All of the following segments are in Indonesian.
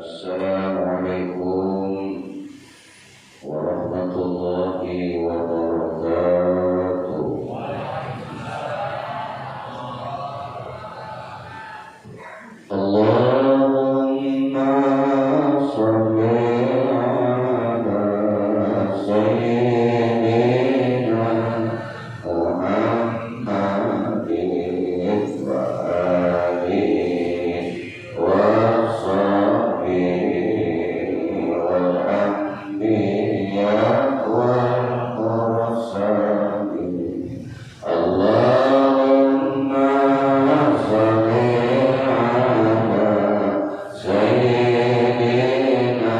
Assalamualaikum warahmatullahi wabarakatuh. Allahumma sholli ala sayyidina Muhammadin wa alihi wa sahbihi wal anbiya wal mursalin. Allahumma sholli ala sayyidina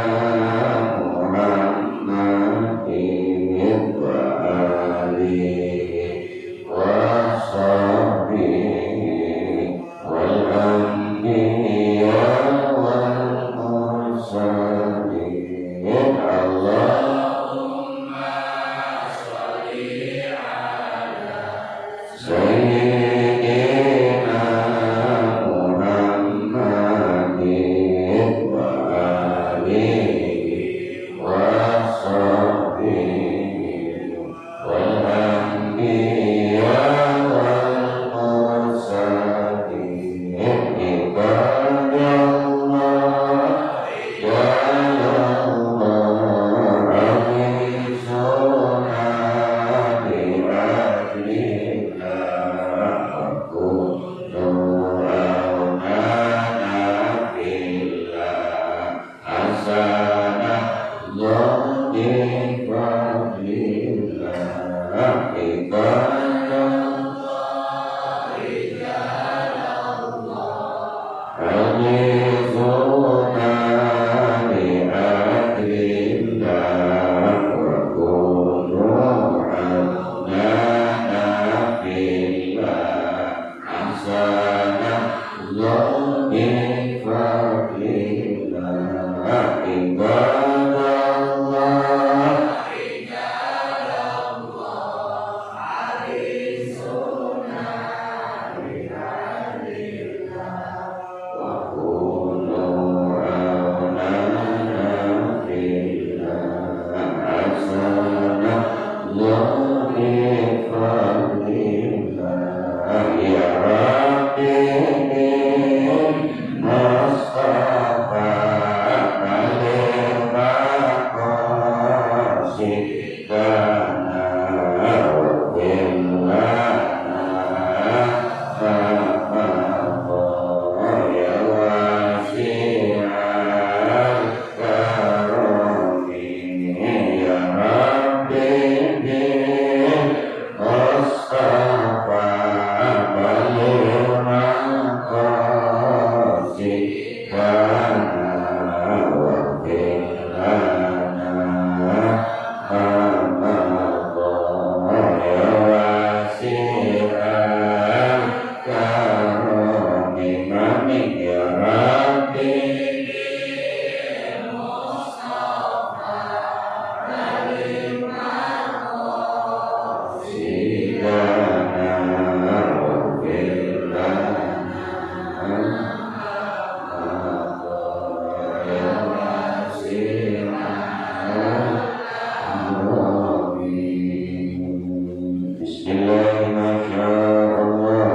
Muhammadin wa alihi wa sahbihi wal anbiya wal mursalin. Allahumma sholli ala sayyidina Muhammadin wa alihi wa sahbihi wal anbiya wal mursalin. Ibadallah ya Allah a'izuna bi adlillah kunu aunana billah hasanah bi fadlillah. Ibadallah a'izuna bi adlillah wa kunu aunana billah hasanah bi fadlillah. Ibadallah wa kunu aunana billah hasanah bi fadlillah. Ya Rabbi Mustafa Khalil maqasidana wa billana fa'afah ya wasi'al karami. Ya Rabbi Mustafa Khalil maqasidana wa billana fa'afah ya wasi'al karami. Mami ya Rabbi sidana wa billana ya wasi'al karami. Bismillah masyaallah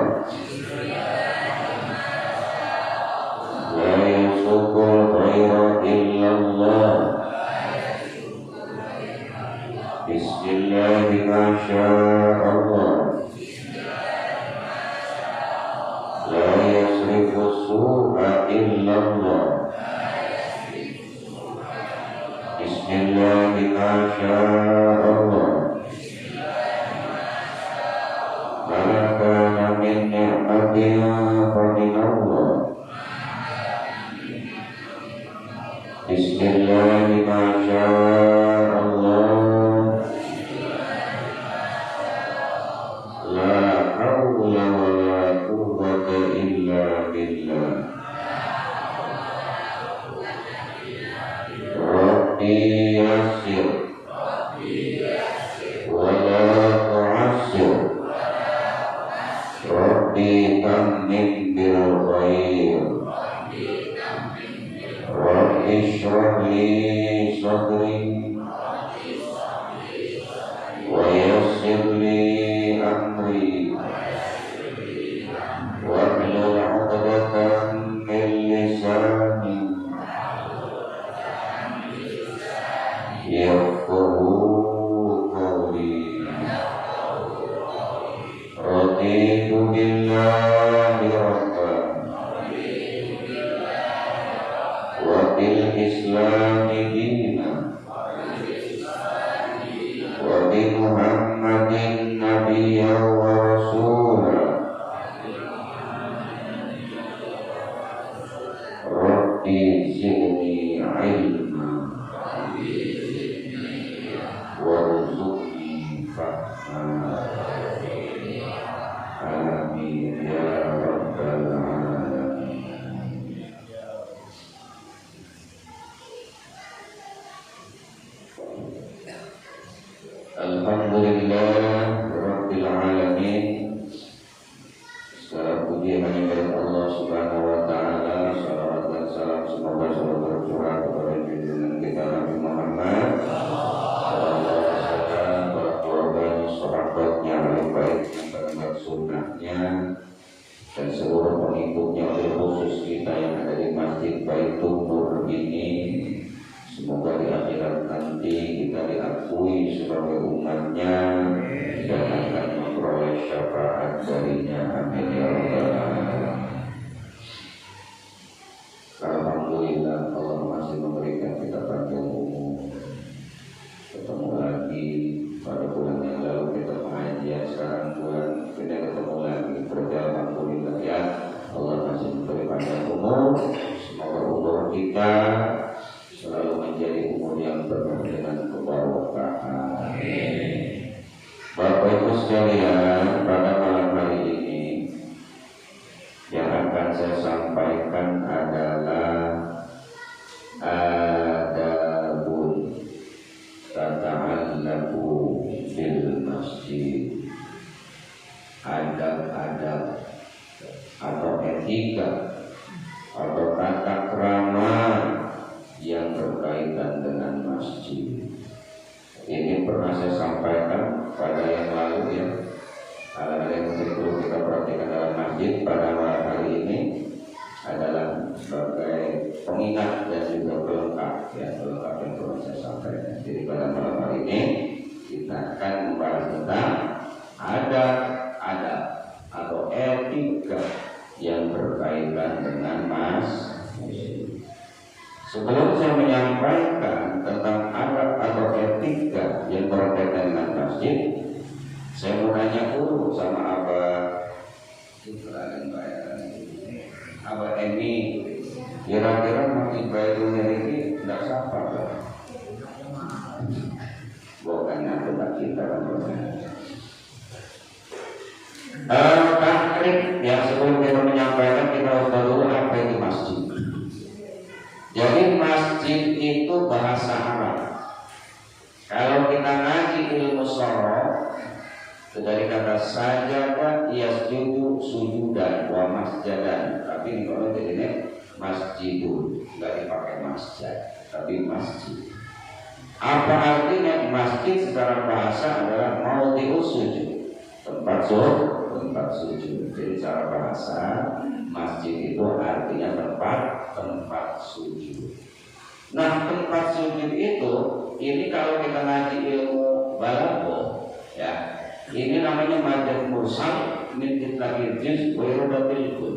la yasuqu ghayra illallah. Bismillah masyaallah la yasrifu su'a illallah. Bismillah masyaallah ma kana min ni'matin fa min Allah. Bismillah masyaallah la hawla wa la quwwata illa billah. Rabbi yassir wa la tu'assir. Rabbi tammim bil khair. Rabbi اشرح لي صدري ويسر لي أمري واحلل عقدة من لساني يفقهوا قولي رضيت بالله ربا وبالإسلام دينا وبمحمد نبيا ورسولا ربي زدني علما وارزقني فهما آمين يا رب العالمين. Alhamdulillah Rabbil Alamin. Segala puji hanya milik Allah Subhanahu wa Ta'ala. Salawat dan salam semoga selalu tercurah kepada junjungan kita Nabi Muhammad sallallahu alaihi wasallam, para keluarga, sahabatnya, ahli baitnya, penegak sunnahnya, dan seluruh pengikutnya, khusus kita yang ada di Masjid Baitul Nur ini. Semoga di akhirat nanti kita diakui sebagai umatnya dan akan memperoleh syafaat darinya. Amin ya rabbal alamin. Alhamdulillah Allah masih memberikan kita panjang umur. Ketemu lagi pada bulan yang lalu kita pengajian, sekarang bulan kita ketemu lagi berjalan. Alhamdulillah ya Allah masih memberi panjang umur. Semoga umur kita selalu menjadi umur yang penuh dengan keberkahan. Bapak Ibu sekalian, pada malam hari ini yang akan saya sampaikan adalah adabun tata'allaqu bil masjid. Adab-adab atau etika atau tata krama yang berkaitan dengan masjid. Ini pernah saya sampaikan pada yang lalu ya. Hal-hal yang perlu kita perhatikan dalam masjid pada malam hari ini adalah sebagai pengingat dan juga pelengkap ya, pelengkap yang perlu saya sampaikan. Jadi pada malam hari ini kita akan membahas tentang adab atau etika yang berkaitan dengan masjid. Sebelum saya menyampaikan tentang adab atau etika yang berkaitan dengan masjid, saya mau nanya dulu sama Abah Emi, kira-kira Masjid Baitul ini tidak sabar lah. Bukannya tempat kita kan. Takrib ya, sebelum kita menyampaikan kita harus tahu dulu apa itu masjid. Jadi masjid itu bahasa Arab. Kalau kita ngaji ilmu sorof, dari kata sajadah yasjudu sujudan wa masjadan. Tapi kalau jadinya masjidun, nggak dipakai masjid, tapi masjid. Apa artinya masjid secara bahasa adalah maudhi'us sujud, tempat sujud. Jadi secara bahasa masjid itu artinya tempat sujud. Nah, tempat sujud itu ini kalau kita ngaji ilmu balaghah ya, ini namanya majaz mursal min itlaqil juz wa iradatil kull.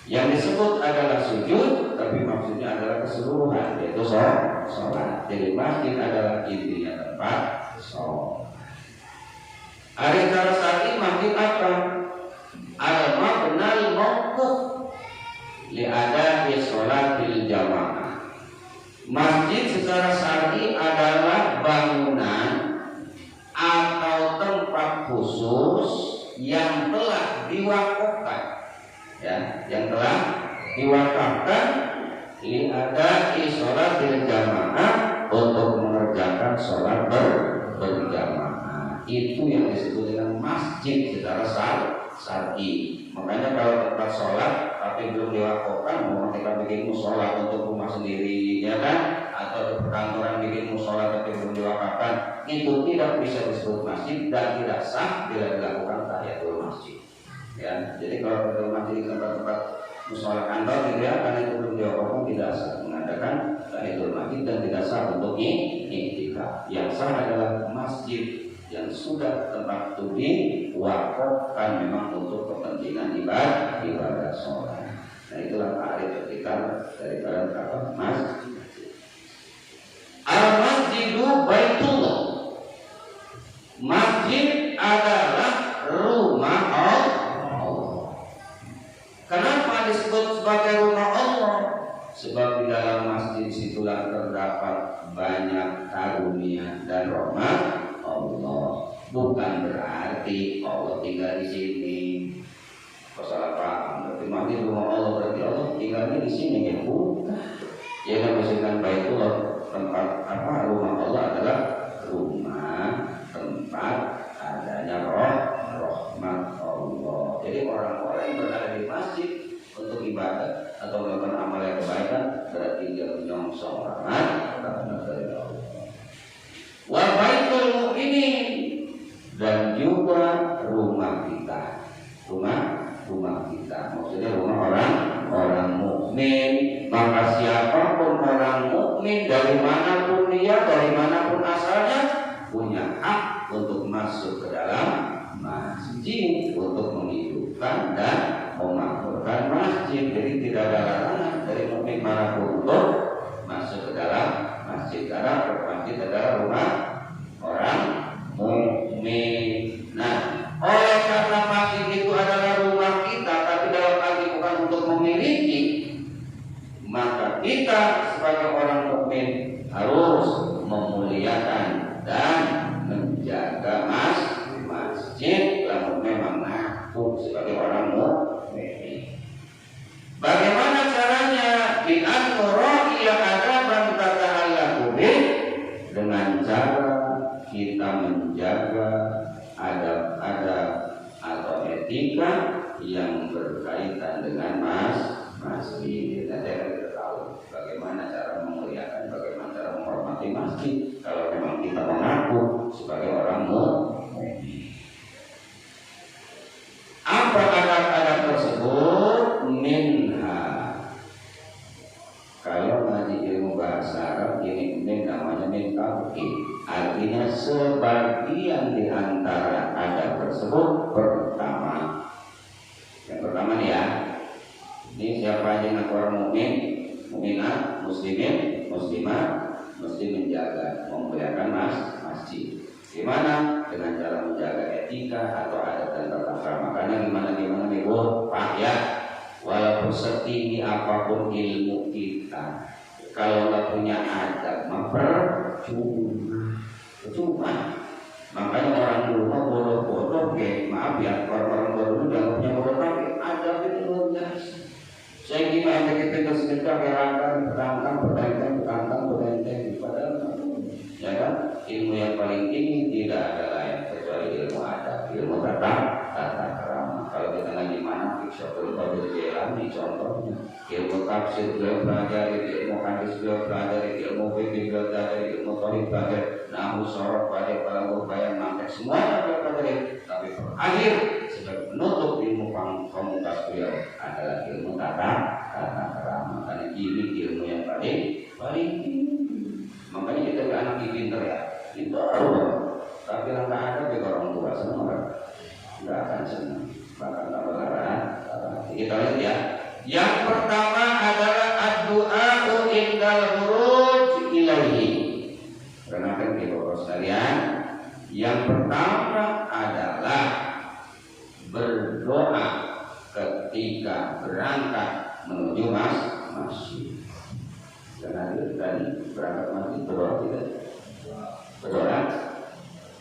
Yang disebut adalah sujud tapi maksudnya adalah keseluruhan, yaitu sholat. Jadi masjid adalah intinya tempat sholat. Hari Sarasati masjid apa? Al-mabnal mawquf li ada'i sholatil jamaah. Masjid secara syar'i adalah bangunan atau tempat khusus yang telah diwakafkan, ya, yang telah diwakafkan li ada'i sholatil jamaah, untuk mengerjakan sholat berjamaah. Itu yang disebut dengan masjid secara syar'i. Makanya kalau tempat sholat tapi belum diwakafkan, mau kita bikin musola untuk rumah sendiri, ya kan? Atau di perkantoran bikin musola tapi belum diwakafkan, itu tidak bisa disebut masjid dan tidak sah bila dilakukan tahiyatul masjid. Ya, jadi kalau tahiyatul masjid di tempat-tempat musola kantor gitu ya, karena itu belum diwakafkan, tidak sah mengadakan tahiyatul masjid dan tidak sah untuk i'tikaf. Yang sah adalah masjid yang sudah tempat itu diwakafkan memang untuk kepentingan ibadah sholat. Nah itulah ta'rif ketika daripada apa masjid. Al-masjidu baitullah. Masjid adalah rumah Allah. Kenapa disebut sebagai rumah Allah? Sebab di dalam masjid situlah terdapat banyak karunia dan rahmat Allah. Bukan berarti Allah tinggal di sini. Salah paham. Berarti masjid rumah Allah berarti Allah tinggalnya di sini ya bukan. Ya maksudkan baitullah tempat apa rumah Allah adalah rumah tempat adanya rahmat Allah. Jadi orang-orang yang berada di masjid untuk ibadah atau melakukan amal yang kebaikan berarti dia menyongsong rahmat dari Allah. Wa baitul mu'minin, dan juga rumah kita, rumah kita, maksudnya rumah orang mukmin. Maka siapapun orang mukmin dari manapun dia, dari manapun asalnya, punya hak untuk masuk ke dalam masjid untuk menghidupkan dan memakmurkan masjid. Jadi tidak ada larangan dari mukmin manapun untuk masuk ke dalam masjid, karena masjid adalah rumah orang mukmin. Nah, oleh karena masjid itu adalah rumah kita, tapi dalam arti bukan untuk memiliki, maka kita sebagai orang mukmin harus memuliakan dan menjaga masjid lalu memang ngaku sebagai orang mukmin. Bagaimana caranya? Bi an-nura'iya adaban tata'allaqu bih, dengan cara kita menjaga adab-adab atau etika yang berkaitan dengan masjid. Nanti akan kita tahu bagaimana cara memuliakan, bagaimana cara menghormati masjid kalau memang kita mengaku sebagai orang mukmin. Apa adab-adab tersebut? Minha. Kalau ngaji ilmu bahasa Arab ini namanya min tauhid. Artinya sebagian di antara adab tersebut pertama. Yang pertama nih ya. Ini siapa aja yang orang mukmin, mukminah, muslimin, muslimah, mesti menjaga, memuliakan masjid. Gimana? Dengan cara menjaga etika atau adat dan tata krama. Karena gimana nih Bu, Pak ya. Walaupun setinggi apapun ilmu kita, kalau nggak punya adab, maka percuma. Makanya orang dulu mah bodoh-bodoh, maaf ya, orang-orang bodoh dulu dianggapnya bodoh, tapi adab itu luar biasa. Saya gimana kita sekitar berangkat, berenteng, padahal ya kan, ilmu yang paling tinggi tidak ada lain kecuali ilmu adab, ilmu tata krama. Kalau kita ngaji mana, Syaikhul Qadir Jailani contohnya, ilmu tafsir beliau pelajari, ilmu hadis beliau pelajari, ilmu fikih beliau pelajari, ilmu tauhid belajar, nahwu sorof pada balaghah bayan mantek semuanya beliau pelajari. Tapi terakhir sebagai penutup ilmu pamungkas beliau adalah ilmu tata krama. Karena ini ilmu yang paling tinggi. Makanya kita ke anak pinter ya, pintar. Tapi yang nggak ada bagi orang tua senang nggak akan senang, bahkan tak berlarang. Kita lihat ya. Yang pertama adalah ad-du'a'u indal khuruj ilaihi. Perhatikan Bapak sekalian. Yang pertama adalah berdoa ketika berangkat menuju masjid. Dan hadir tadi berangkat masjid berdoa tidak? Berdoa.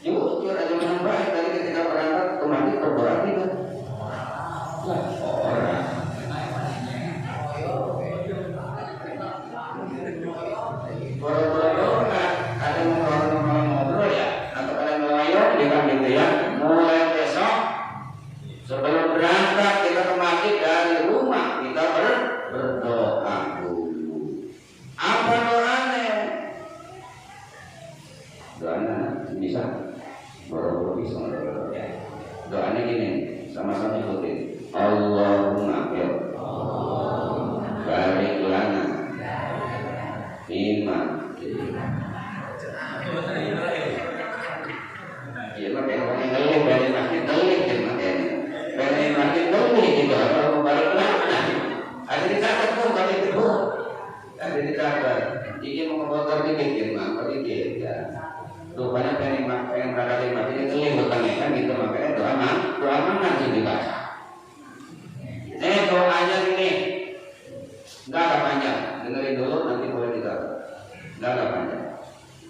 Jujur aja yang baik tadi ketika berangkat ke masjid berdoa tidak? Orang. Berdoa ada ngobrol ya, atau ada ngelayong dia kan gitu ya. Mulai besok Sebelum berangkat kita ke masjid dari rumah kita berdoa dulu. Apa doanya? Doanya bisa boro-boro bisa. Doanya gini, sama-sama ikutin. Allahumma barik lana fima. Iya, makanya orang ngeluh dari masjid ngeluh kan makanya. Dari masjid ngeluh gitu, kalau balik lana. Ada dicatat pun kali itu. Ada dicatat. Ini mau ngobrol dikit mah, dikit ya. Rupanya pengen berada di masjid itu ngeluh kan gitu, makanya doa mana sih dibaca. Doanya gini, nggak ada panjang. Dengerin dulu, nanti boleh ditaruh. Nggak ada panjang.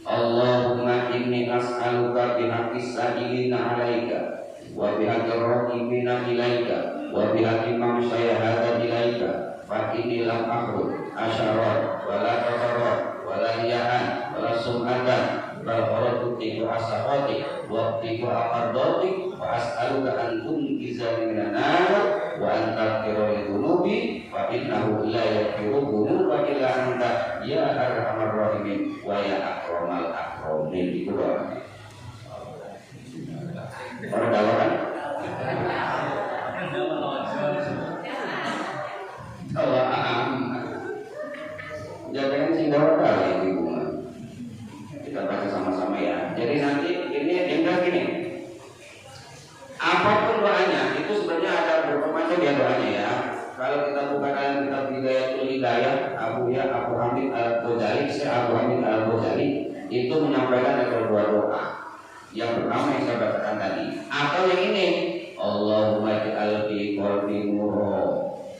Allahumma inni as'aluka bihaqqis sa'ilina 'alaika wa bihaqqir raqibina ilaika wa bihaqqi man syahada ilaika fa inni lam akhruj asyarat wa la tafarrat wa la riya'an wa la sum'atan bal qaratu tiku asarati wa tiku aqardati wa as'aluka an tunqizani minan nar wa an taghfira li dhunubi fa innahu la yaghfiru dhunuba illa anta ya arhamar rahimin wa ya akramal akramin. Itu doa. Orang dalam kan? Allah jangan singgah kali ibu. Kita baca sama-sama ya. Jadi nanti ini tinggal gini. Apapun doanya itu sebenarnya ada beberapa macam ya doanya ya. Kalau kita buka dalam kitab Hidayah Abu Hamid Al-Ghazali, Abu Hamid Al-Ghazali itu menyampaikan ada dua doa. Yang pertama yang saya bacakan tadi, atau yang ini, Allahumma ij'al fi qalbi nura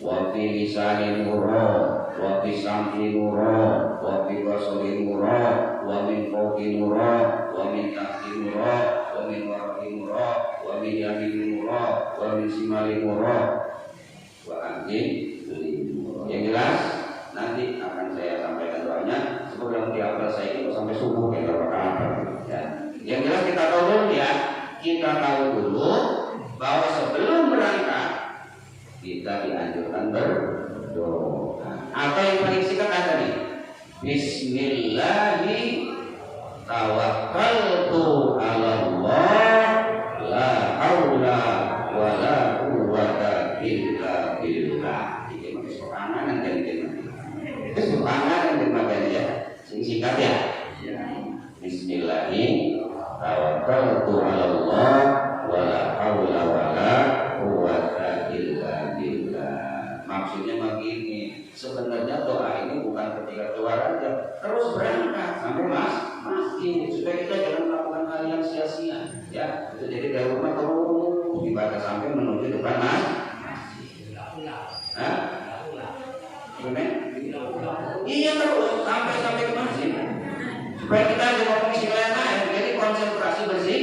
wa fi lisani nura wa fi sam'i nura wa fi basari nura wa min fawqi nura wa min tahti nura wa min waraqi nura wa min yamini nura wa min shimali nura wa anjing. Yang jelas nanti akan saya sampaikan doanya sebelum dihafal saya itu sampai subuh ya kalau ya. Yang jelas kita tahu dulu ya, kita tahu dulu bahwa sebelum berangkat kita dianjurkan berdoa. Atau yang paling singkat ada nih, Bismillahi tawakkaltu 'ala Allah la haula wa la quwwata illa billah. Ini pakai serangan dan jadi serangan dan makanya ya. Singkat ya. Bismillahi tawakkaltu 'ala Allah wa la haula wa la quwwata illa billah. Maksudnya begini, sebenarnya doa ini bukan ketika keluar aja, terus berangkat sampai masjid supaya kita jangan melakukan hal yang sia-sia ya. Itu jadi dari rumah terus dibaca sampai menuju depan masjid. Hah? Iya terus sampai ke masjid. Supaya kita ada ngomong istilah lain, jadi konsentrasi bersih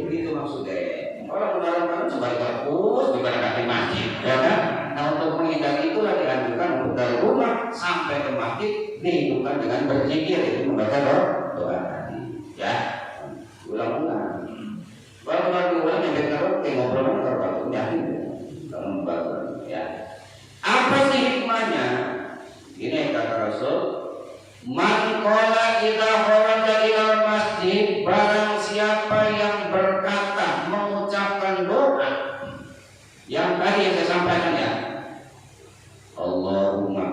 gitu maksudnya. Orang dalam sebagai terus diberangkati masjid, ya kan? Nah untuk menghindari itulah dianjurkan untuk dari rumah sampai ke masjid dihidupkan dengan berzikir, itu membaca doa tadi, ya. Ulang-ulang. Kalau diulang yang benar ngobrol terbaru ya. Apa sih hikmahnya? Ini kata Rasul. Man qala idza kharaja ilal masjid, barang siapa yang berkata mengucapkan doa yang tadi yang saya sampaikan ya. Allahumma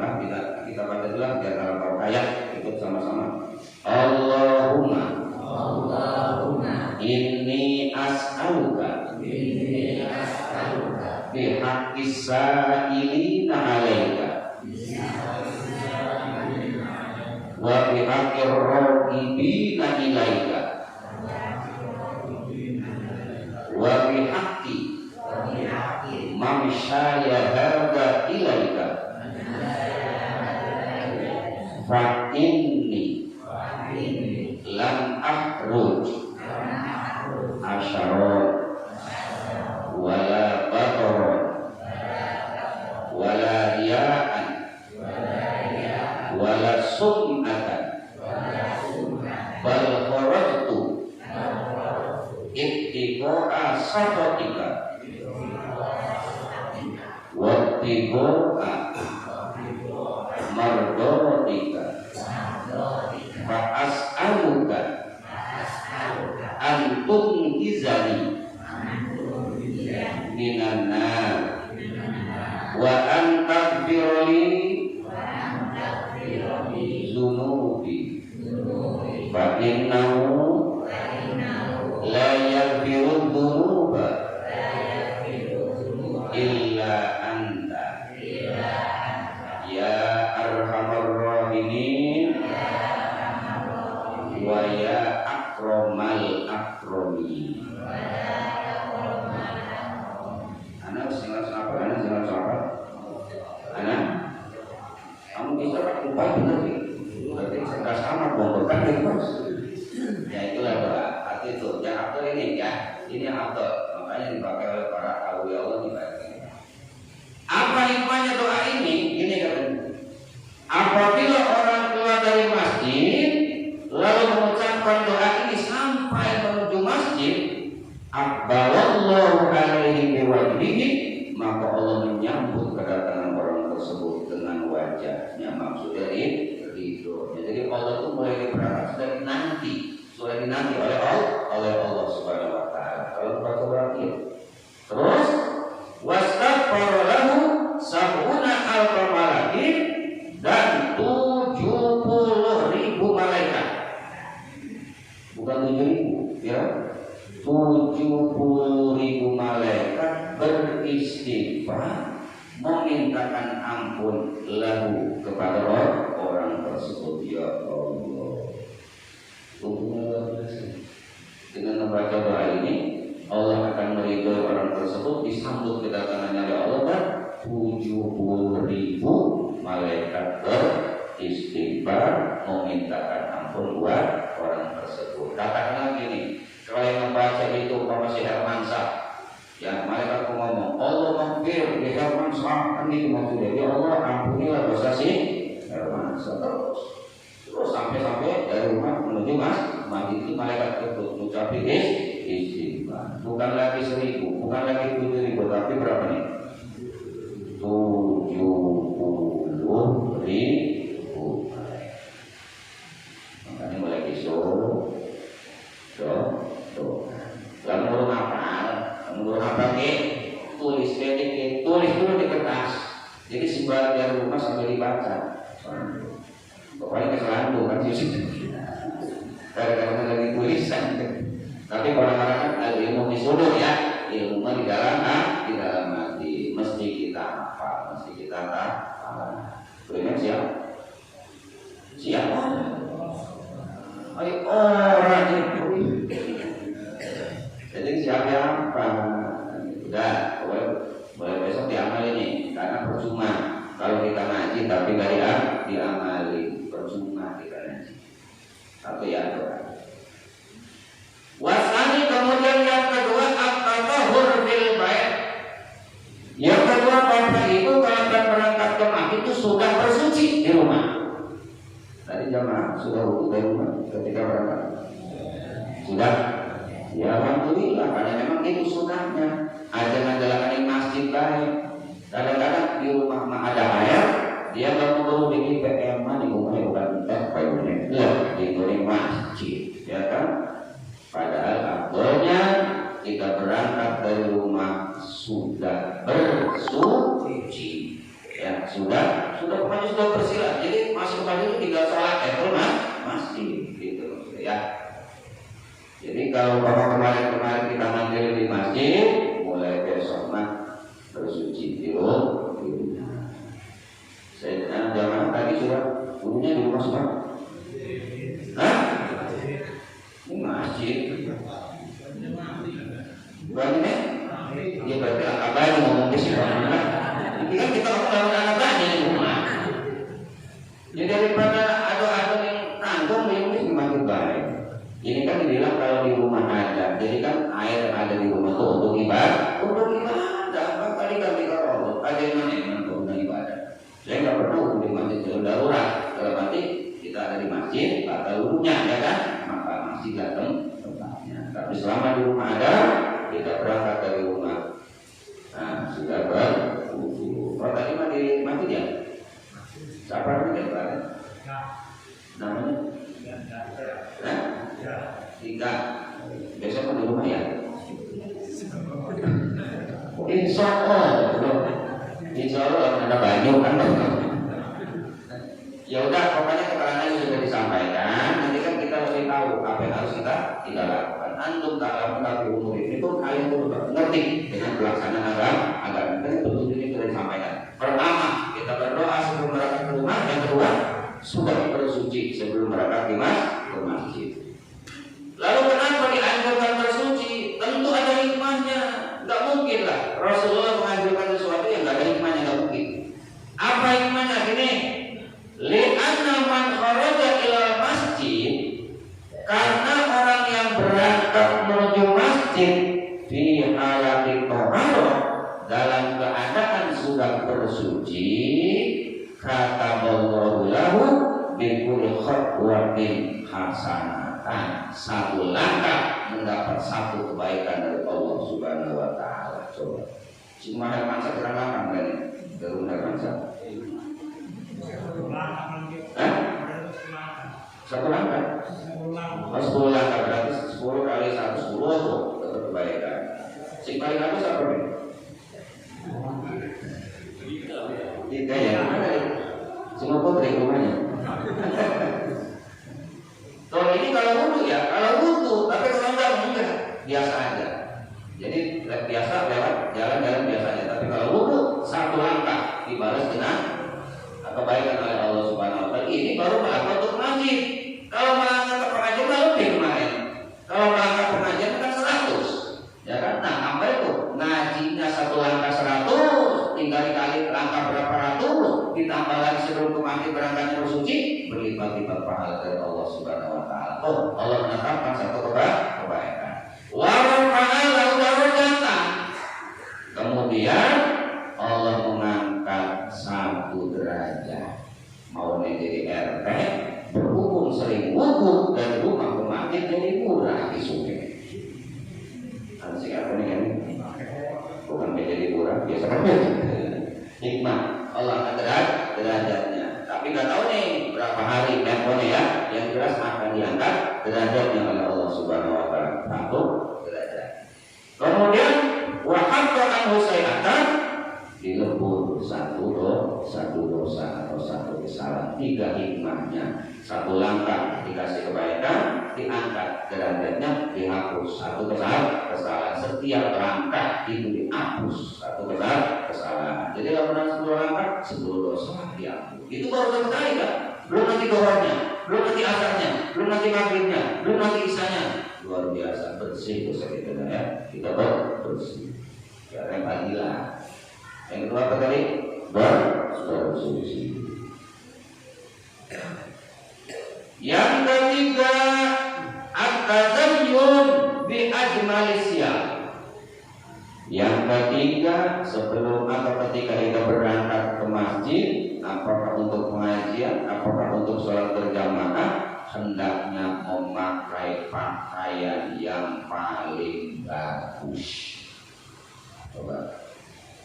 kita baca dulu biar dalam ayat ikut sama-sama. Allahumma inni as'aluka bihaqqis sa'ilina 'alaika wa bihaqqir raqibina ilaika wa bihaqqi man syahada ilaika fa inni lam akhruj asyarat wala batarat wala riya'an wala sum'atan bal kharajtu ittiqa'a safatika ibtigoa mardotika fa as'aluka antun izani minan nar wa antaghfirli zunubi fa innahu la yaghfiru dzunuba illa anta ya arhamar rahimin wa ya akramal akramin. Anak singa apa? Anak kamu bisa lupa benar nih. Berarti nggak sama bongkar itu mas. Ya itulah doa. Arti itu yang afdal ini ya. Ini afdal. Makanya dipakai oleh para awliya Allah dipakai. Apa hikmahnya doa ini? Ini katanya. Apabila orang keluar dari masjid lalu mengucapkan doa ini sampai menuju masjid, aqbalallahu alaihi biwajhihi, maka Allah menyambut kedatangan orang tersebut dengan wajahnya. Maksud dari ridho. Jadi Allah itu mulai diberangkat sudah dinanti oleh Allah Subhanahu wa taala. Kalau baca berarti terus wastaghfara lahu sab'una alfa malakin, dan 70.000 malaikat, bukan 7.000 ya, 70.000 malaikat beristighfar memintakan ampun lahu kepada orang tersebut. Ya Allah, dengan membaca doa ini Allah akan meridhoi orang tersebut, disambut kedatangannya oleh Allah, dan 70.000 malaikat beristighfar memintakan ampun buat orang tersebut. Katakanlah gini, kalau yang membaca itu masih Hermansyah, ya malaikat ngomong Allah maghfir li Hermansyah, kan gitu maksudnya, ya Allah ampunilah dosa si Hermansyah. Terus sampai dari rumah menuju masjid itu malaikat tersebut mengucapkan istighfar. Bukan lagi 1.000, bukan lagi 7.000, tapi berapa nih? 70.000. Makanya mulai besok lalu menurut apa tulis dulu di kertas. Jadi sebar dari rumah sampai dibaca. Pokoknya keselandu kan sih. Kadang-kadang lagi tulisan. Tapi orang-orang kan ilmu di sudur ya, ilmu di dalam hati. Mesti kita hafal, mesti kita hafal. Beriman siapa? Ayo orang itu. Jadi siapa apa? Udah, boleh besok diamal ini, karena percuma kalau kita ngaji tapi gak diamali, percuma kita ngaji. Satu ya doa. Wasani, kemudian yang kedua at-tatahhur fil bait. Yang kedua, bapak ibu kalau akan berangkat ke masjid itu sudah bersuci di rumah. Tadi jamaah sudah wudhu dari rumah ketika berangkat. Sudah. Ya alhamdulillah, karena memang itu sunahnya. Ajaran di masjid baik. Kadang-kadang di rumah mah ada air, dia baru bikin PM di rumahnya bukan payungnya. Ya, di masjid, ya kan? Padahal abdulnya kita berangkat dari rumah sudah bersuci. Ya, sudah pokoknya sudah bersih. Jadi masuk pagi itu tinggal sholat masjid gitu ya. Jadi kalau kemarin kita mandiri di masjid, mulai besok mah bersuci di rumah. Saya jangan tadi sudah punya di rumah semua. Hah? Ini masjid. Bukan ini? Ya berarti apa yang ngomong di sini? Ini kan kita ngomong anak tadi di rumah. Jadi daripada ada yang tanggung ini semakin baik. Ini kan dibilang kalau di rumah ada, jadi kan air ada di rumah itu untuk ibadah, kali kalau ada yang mana untuk ibadah. Saya nggak pernah di masjid darurat, kalau nanti kita ada di masjid, atau wudhunya ya kan, maka masjid datang tempatnya. Tapi selama di rumah ada, kita berangkat dari rumah. Nah, sudah berwudu. Kalau tadi mah di masjid ya? Siapa namanya Pak? Namanya? Tiga. Besok kan di rumah ya? Insya Allah ada banyak kan? Ya udah, pokoknya keterangannya sudah disampaikan. Nanti kan kita lebih tahu apa yang harus kita lakukan. Antum dalam menghadapi umur ini pun kalian perlu ngerti dengan pelaksanaan agama. Dan petunjuk ini sudah disampaikan. Pertama, kita berdoa sebelum berangkat ke rumah. Yang kedua, sudah bersuci sebelum berangkat ke masjid. Lalu kenapa dianjurkan bersuci? Tentu ada hikmahnya. Tidak mungkin lah Rasulullah menganjurkan sesuatu yang tidak ada hikmahnya, tidak mungkin. Apa hikmahnya? Gini, li'anna man kharaja ilal masjid, karena orang yang berangkat menuju masjid fi halati taharah, dalam keadaan sudah bersuci, kataballahu lahu bi kulli khatwatin hasanatan, satu langkah mendapat satu kebaikan dari Allah Subhanahu wa taala. Coba cuma ada masa terangkan kan dari masa satu langkah. 10 langkah berarti 10 kali 1 10 tuh dapat kebaikan. Si paling habis apa nih? Tiga ya. Semua putri rumahnya. Kalau ini kalau wudu ya, kalau wudu, tapi kalau enggak biasa aja. Jadi biasa lewat jalan-jalan biasa aja. Tapi kalau wudu satu langkah dibalas dengan kebaikan oleh Allah Subhanahu wa taala. Ini baru melangkah untuk masjid. Kalau melangkah ke pengajian lebih kemarin. Kalau melangkah pengajian kan 100. Ya kan? Nah, apa itu? Ngajinya satu langkah 100, tinggal dikali langkah berapa ratus, ditambah lagi sebelum ke masjid berangkatnya bersuci, berlipat-lipat pahala dari Allah Subhanahu wa taala. Oh, Allah menetapkan satu kebaikan. Wa rafa'ala darajatan. Kemudian Allah mengangkat satu derajat. Mau jadi RT, berhubung sering wudu dari rumah ke masjid jadi murah di sungai. Ansik apa nih kan? Bukan menjadi murah, biasa kan? Hikmah Allah angkat derajatnya. Tapi nggak tahu nih berapa hari temponya ya. Yang jelas akan diangkat derajatnya oleh Allah Subhanahu wa taala. Satu derajat. Kemudian wa hatta an husainatan, dilebur satu dosa atau satu kesalahan. 3 hikmahnya. Satu langkah dikasih kebaikan, diangkat derajatnya, dihapus satu kesalahan. Setiap langkah itu dihapus satu kesalahan. Jadi kalau 10 langkah 10 dosa dihapus. Itu baru selesai kan? Belum nanti doanya, belum nanti asarnya, belum nanti maghribnya, belum nanti isanya. Luar biasa bersih dosa kita ya. Kita bersih. Ya yang padilah. Yang kedua apa tadi? Bersuci. Yang ketiga, at-tazayyun bi ajmalis siyab. Yang ketiga, sebelum atau ketika kita berangkat ke masjid, apakah untuk pengajian, apakah untuk sholat berjamaah, hendaknya memakai pakaian yang paling bagus. Coba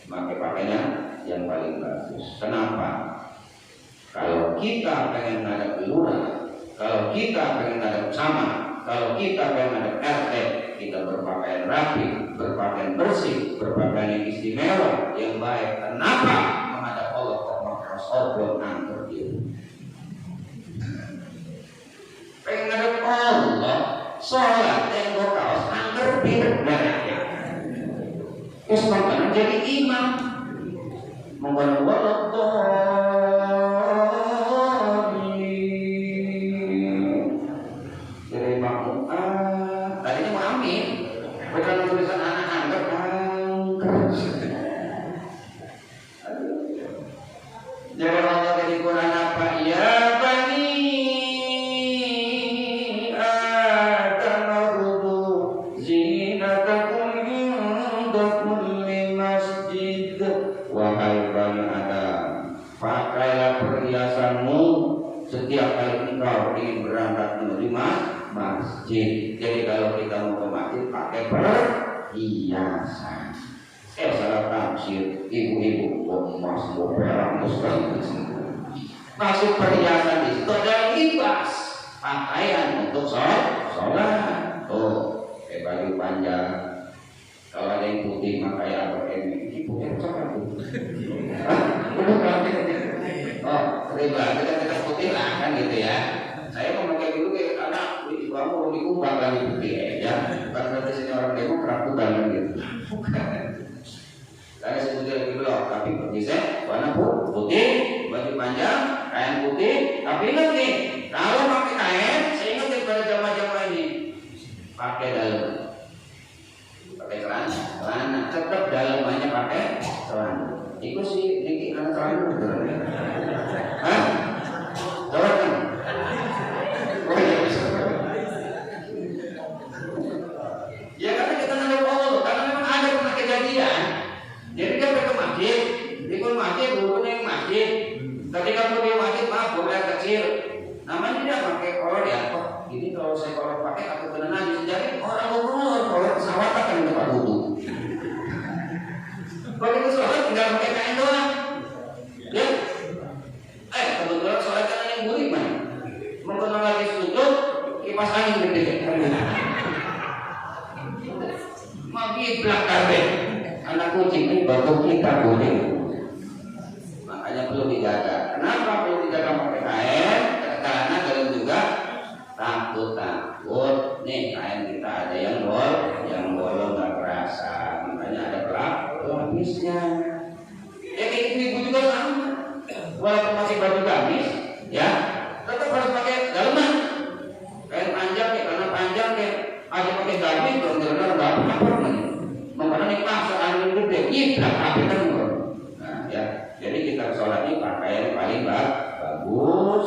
pakai pakaian yang paling bagus. Kenapa? Kalau kita pengen ngadap lurah, kalau kita pengen ngadap camat, kalau kita pengen ngadap RT, kita berpakaian rapi, berpakaian bersih, berpakaian yang istimewa, yang baik. Kenapa? Menghadap Allah kok pakai oblong angker dia. Pengen ngadap Allah, sholat tengok kaos angker bir merahnya. Kesempatan jadi imam, membawa jadi makmum. Tadinya mau amin, bukan tulisan anak angker. Jadi Allah dari Quran apa? Ya bani Adam rudu zinatakum inda kulli masjid. Wahai bani Adam, pakailah perhiasanmu setiap kali engkau ingin berangkat menuju masjid. Jadi kalau kita mau ke masjid pakai perhiasan. salah tafsir ibu-ibu emas perak sekali. Masuk perhiasan di situ ada libas pakaian untuk sholat. Baju panjang. Kalau ada yang putih maka ya ini putih coklat. Riba kita putih lah kan gitu ya. Saya memakai dulu karena kamu mau diubah kali putih ya. Karena di sini orang demo kerapu banget gitu. Saya sebutnya lagi belum, tapi berdesain warna putih, baju panjang, kain putih. Tapi ingat nih, kalau pakai kain, saya ingat pada zaman-zaman ini pakai dalam, pakai celana, tetap dalamannya pakai celana. Itu sih dikit anak celana betul. Hah? Coba kan? Ya karena kita nanggung Allah, karena memang ada pernah kejadian. Jadi dia pergi ke masjid, ikut masjid, burunya yang masjid. Ketika pergi masjid, maaf, boleh kecil. Namanya dia pakai kolor ya, kok. Ini kalau saya kolor pakai, aku kena najis. Jadi orang kolor pesawat akan tempat wudhu. Kalau itu sholat tinggal pakai kain doang. Ya, kebetulan sholat kan yang burik man. Mengkenal lagi sujud, kipas angin gede. Magi belakang anak kucing ini batuk kita kucing. Makanya perlu dijaga. Kenapa perlu dijaga pakai kain? Karena dalam juga takut. Nih kain kita ada yang bolong nggak kerasa. Makanya ada pelapisnya. Ya kayak ibu juga sama. Walaupun masih baju gamis, ya tetap harus pakai dalaman. Kain panjang ya, karena panjang ya. Ada pakai gamis, benar-benar nggak apa-apa. Makanya nih pasar angin gede, ibrah tapi kan. Nah ya, jadi kita sholat ini pakaian paling bagus,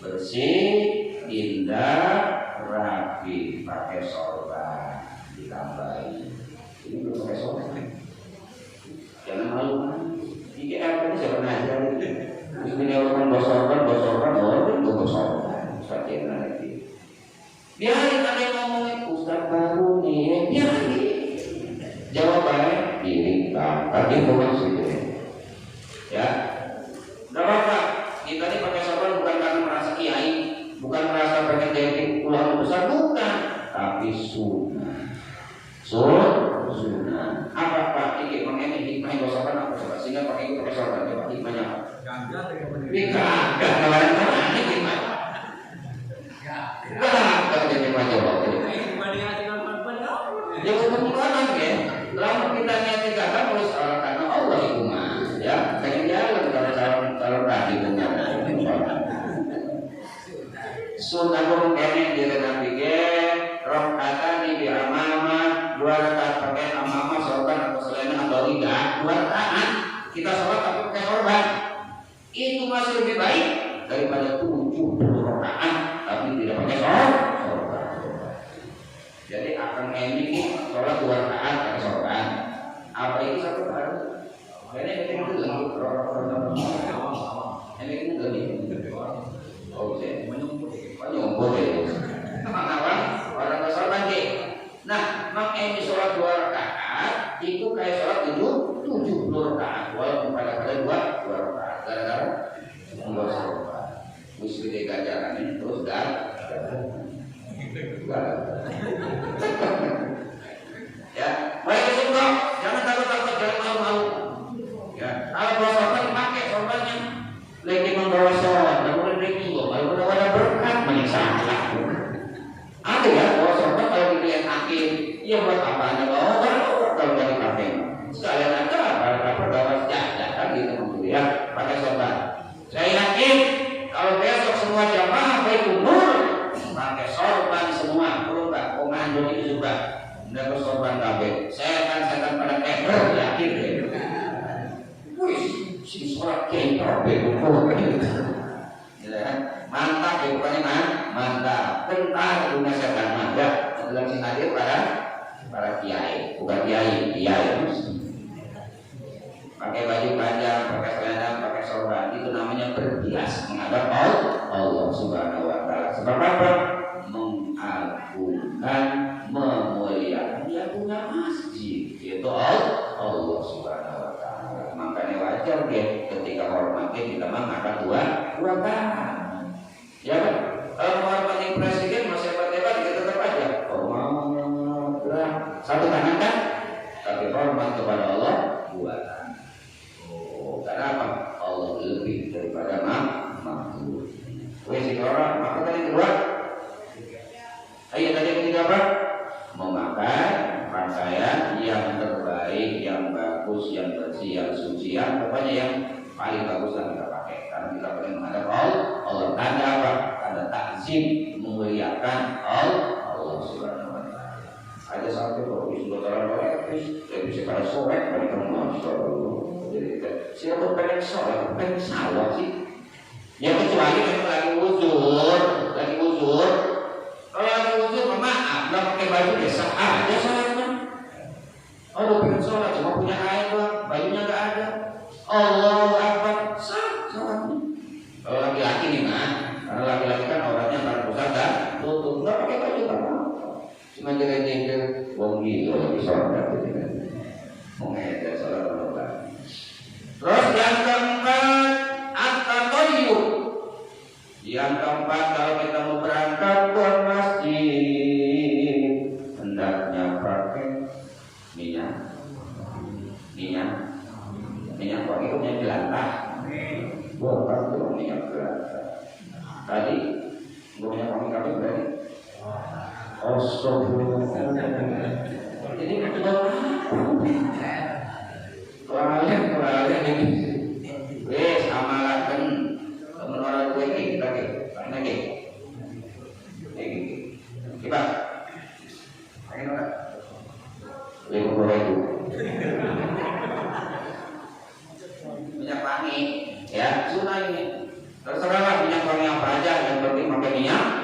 bersih, indah, rapi, pakai sorban ditambahi. Ini belum pakai sorban. Jangan malu kan? Ini apa ini siapa aja? Ini orang bosorban, bosorban. Seperti nanti. Biarin ada yang ngomongin Ustaz baru nih, biarin. Jawabannya ini tadi maksudnya ya nggak apa-apa. Kita ini pakai sorban bukan karena merasa kiai, bukan merasa pengen jadi ulama besar, bukan, tapi sunnah. Apa ini mengenai hikmah yang sorban apa coba, sehingga pakai sorban coba hikmahnya apa? Gak kalian ini hikmah gak jadi hikmah coba ya bukan ya. Lama kita niat kata harus karena Allah itu mah ya pengen jalan kalau calon tadi benar. Sunnah pun kene direna pikir rakaatan di amama 2 rakaat pakai amama sorban atau selain atau tidak 2 rakaat kita sholat tapi pakai sorban itu masih lebih baik daripada 70 rakaat tapi tidak pakai sorban. Jadi akan ini sholat 2 rakaat pakai sorban. Apa itu 1 rakaat? Ini itu lagi ini itu lagi. Oke, menyumput itu. Kenapa? Orang sorban deh. Nah, maka ini sholat 2 rakaat itu kayak sholat 70 rakaat walaupun pada 2 rakaat. Gara-gara enggak sorban. Mesti digajaran ini terus ya, baik semua, jangan takut-takut, jangan malu-malu. Ya, kalau bawa sorban pakai sorbannya, lagi membawa sholat, kemudian rindu, kalau ada berkat menyiksa. Ada ya bawa sorban kalau dilihat hakim, ya buat apa anda bawa kalau dari pakai? Sekalian aja, apa bawa sejajar kan gitu ya, pakai sorban. Saya yakin kalau besok semua jamaah baik umur pakai sorban semua, perlu tak komando itu juga. Nggak bersorban kabeh. Setan pada keber yakin deh. Wih, si sholat keber betul. Mantap ya bukannya mantap. Bentar punya setan mantap. Dalam sing hadir para kiai, bukan kiai. Pakai baju panjang, pakai celana, pakai sorban itu namanya berbias menghadap Allah Subhanahu Wa Taala. Sebab apa? Mengagungkan, memuliakan dia punya masjid, yaitu Allah Subhanahu wa taala. Makanya wajar dia ketika hormatnya kita mengangkat dua tangan. Ya kan? Kalau menghormati presiden masih hebat-hebat kita tetap aja hormat satu tangan kan? Tapi hormat kepada Allah dua tangan. Oh, karena apa? Allah lebih daripada makhluk. Wes orang, maka tadi kedua. Ayo tadi ketiga apa? Memakai pakaian yang terbaik, yang bagus, yang bersih, yang suci, yang pokoknya yang paling bagus yang kita pakai. Karena kita pakai menghadap Allah. Tanda apa? Tanda takzim, memuliakan Allah Subhanahu wa taala. Ada satu kok sudah orang bisa pada soek, mereka masyaallah. Jadi siapa pengen soek, pengen sawah sih? Ya kecuali memang lagi uzur. Kalau lagi uzur, maaf, nggak pakai baju biasa aja sholatnya. Oh, pengen sholat cuma punya air doang, bajunya nggak ada. Allahu Akbar, sah sholatnya. Kalau laki-laki nih karena laki-laki kan orangnya para pusat dan tutup, nggak pakai baju apa. Cuma jengkel, wong gila lagi sholat gitu kan. Mau ngedek sholat apa? Terus yang keempat, at-tatayyub. Yang keempat, kalau kita mau berangkat ke masjid, hendaknya pakai minyak wangi punya jelantah. Bukan tuh minyak jelantah. Tadi minyak wangi kami berani. Astagfirullah. Jadi kita kalian ini. Wes amalaken menurut gue kita lagi. Coba. Ayo nak. Lego boleh itu. Minyak wangi, ya sunnah ini. Terserahlah minyak wangi apa aja, yang penting pakai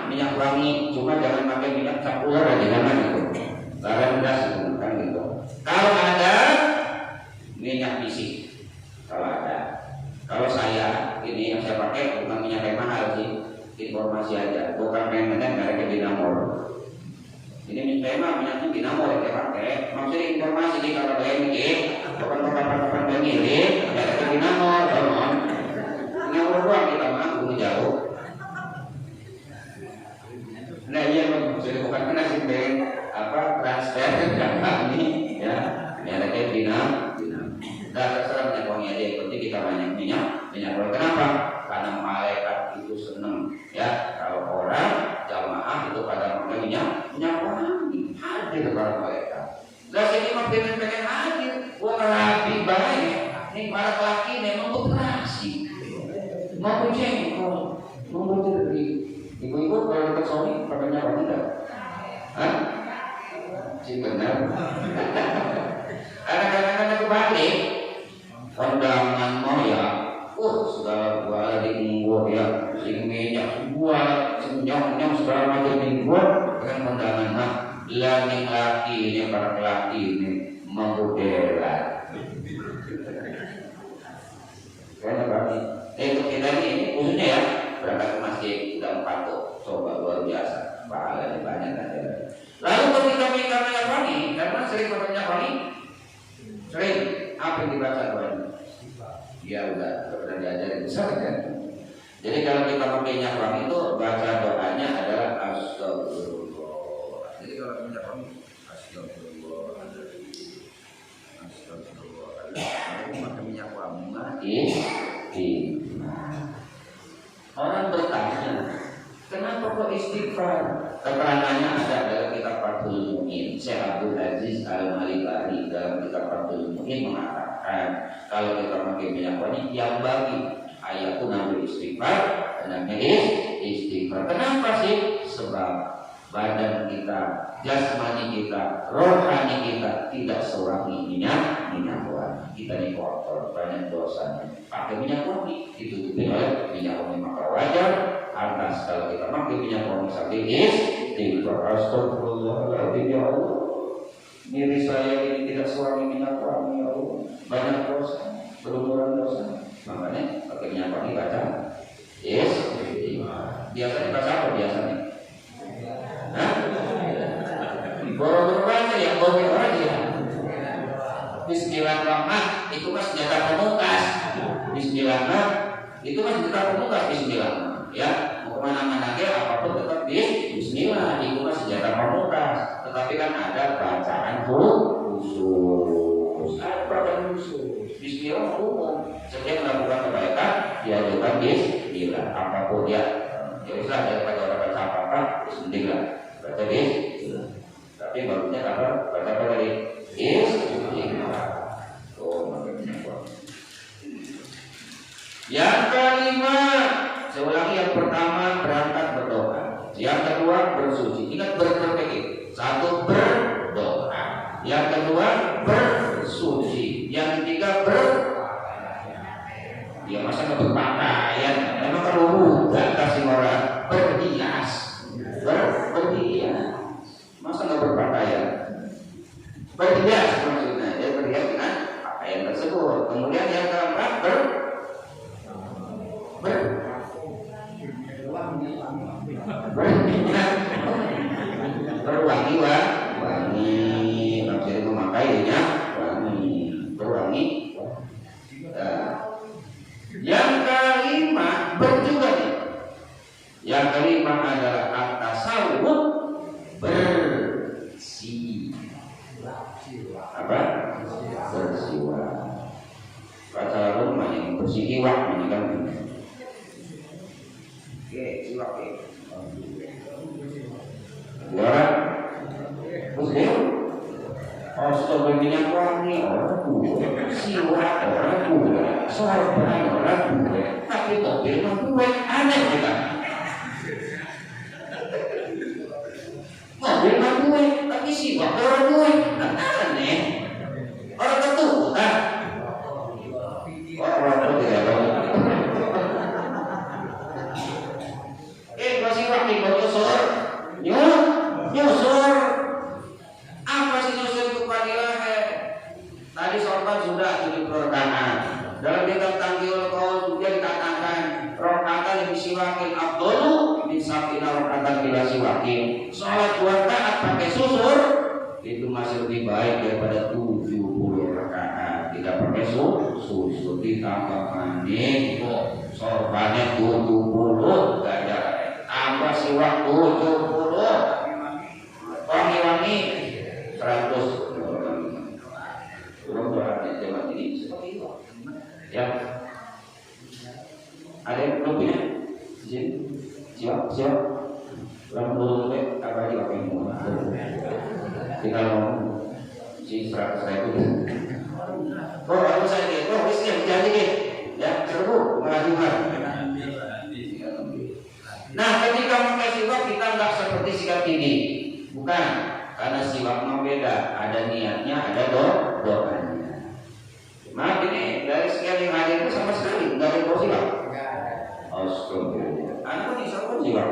minyak wangi. Cuma jangan pakai minyak cap ular aja, jangan itu. Garam gas itu kan gitu. Kalau ada minyak bisik, kalau saya ini yang saya pakai bukan minyak yang mahal sih, informasi aja. Bukan pengen mereka dinamor. Ini minyaknya dinamor yang saya pakai. Maksudnya informasi nih kalau saya mikir, bukan kapan pemilik, mereka dinamor, dinamor doang kita mah jauh. Nah iya maksudnya bukan kena sih transfer ini ya. Ini ada kayak dinamor. Nah, terserah minyak wangi aja, yang penting kita banyak minyak wangi. Kenapa? Karena malaikat itu senang ya kalau orang jamaah itu pada pakai minyak wangi, hadir para malaikat. Lah sini mah pengen hadir, gua rapi baik. Nih para laki memang operasi, mau jengkol, mau jadi ibu-ibu kalau dekat suami pakai minyak wangi enggak? Hah? Si benar. Kadang-kadang kebalik. Kondangan moya, segala gua dibuat ya, sing minyak gua, nyong segala macam dibuat dengan kondangan mah, laki ini para laki ini membudela. Karena kami, untuk kita ini khususnya ya berangkat ke masjid kita 4 tuh, coba luar biasa, pahalanya banyak aja. Lalu ketika minyak wangi, karena sering pakai minyak wangi, sering apa yang dibaca doanya? Ya udah pernah diajarin besar kan. Jadi kalau kita pakai minyak wangi itu baca doanya adalah astagfirullah. Jadi kalau minyak wangi astagfirullah. Aku pakai minyak wangi orang bertanya, kenapa kok istighfar? Keterangannya ada dalam kitab Fathul Mu'in. Syekh Abdul Aziz Al-Malibari dalam kitab Fathul Mu'in mengatakan kalau kita pakai minyak wangi yang bagi ayatun nabi istighfar, enaknya istighfar. Kenapa sih? Sebab badan kita, jasmani kita, rohani kita tidak sewangi minyak wangi. Kita ini kotor, banyak dosanya. Pakai minyak wangi ditutupi oleh minyak wangi, maka wajar atas kalau kita pakai minyak wangi sampai istighfar. Astagfirullahaladzim ya Allah, diri saya ini tidak sewangi minyak wangi ya Allah, banyak dosa, berumuran dosa. Makanya pakai minyak wangi baca biasanya baca apa biasanya? Boro-boro aja yang boro aja. Bismillahirrahmanirrahim. pamungkas. Bismillah itu masih tetap pamungkas bismillah. Ya, mau kemana-mana ke apapun tetap bismillah. Itu masih senjata pamungkas. Tetapi kan ada bacaan khusus. Ada bacaan khusus. Bismillah umum. Setiap melakukan kebaikan diajukan bismillah. Apapun ya. Ya usah daripada orang baca apa-apa bismillah. Baca bismillah. Tapi bagusnya apa? Baca apa tadi? Bismillah. Yang kelima, saya ulangi, yang pertama berangkat berdoa, yang kedua bersuci. Ingat berpikir. Satu berdoa, yang kedua bersuci, yang ketiga ya masa nggak berpakaian? Emang kalau bukan kasih orang berhias, berhias, masa nggak berpakaian? Berhias maksudnya, ya berhias dengan pakaian tersebut. Kemudian yang keempat berwangi, maksudnya memakainya berwangi. Yang kelima berjuga nih. Yang kelima adalah at-tasawwuf, bersih. Apa? Bersiwak. Baca rumah yang bersiwak ini kan. Oke, siwak ya. Ya. Muslim. Oh, sudah minyak wangi orang gue, siwak orang gue, sorban orang gue, tapi mobil mah gue aneh juga. Mobil mah gue, tapi siwak orang gue, aneh. Orang keturunan. Orang tidak tahu. Kalau siwak nih mau nyusur, nyusur. Apa sih nyusur itu panggilan? Tadi sorban sudah 7 rakaat. Dalam kitab Tanqihul Qaul juga dikatakan rakaat yang disiwakin afdalu min sab'ina raka'atan bila siwakin. Salat 2 rakaat pakai susur itu masih lebih baik daripada 70 rakaat tidak pakai susur. Ditambah mandi kok sorbannya 70 enggak ada. Tambah siwak 70. Wangi-wangi 100. Orang zaman ini seperti itu. Ya. Ada yang belum punya? Siap. Orang belum punya apa aja apa yang mau. Tinggal ngomong si 100.000. Oh, harus saya deh. Oh, wis ya jadi deh. Ya, seru mengajukan. Nah, ketika pakai siwak kita enggak seperti sikat gigi. Bukan, karena siwak mau beda. Ada niatnya, ada doanya. Maaf ini dari sekian yang hadir itu sama sekali enggak ada yang siwak. Astagfirullah. Anda nih siapa siwak?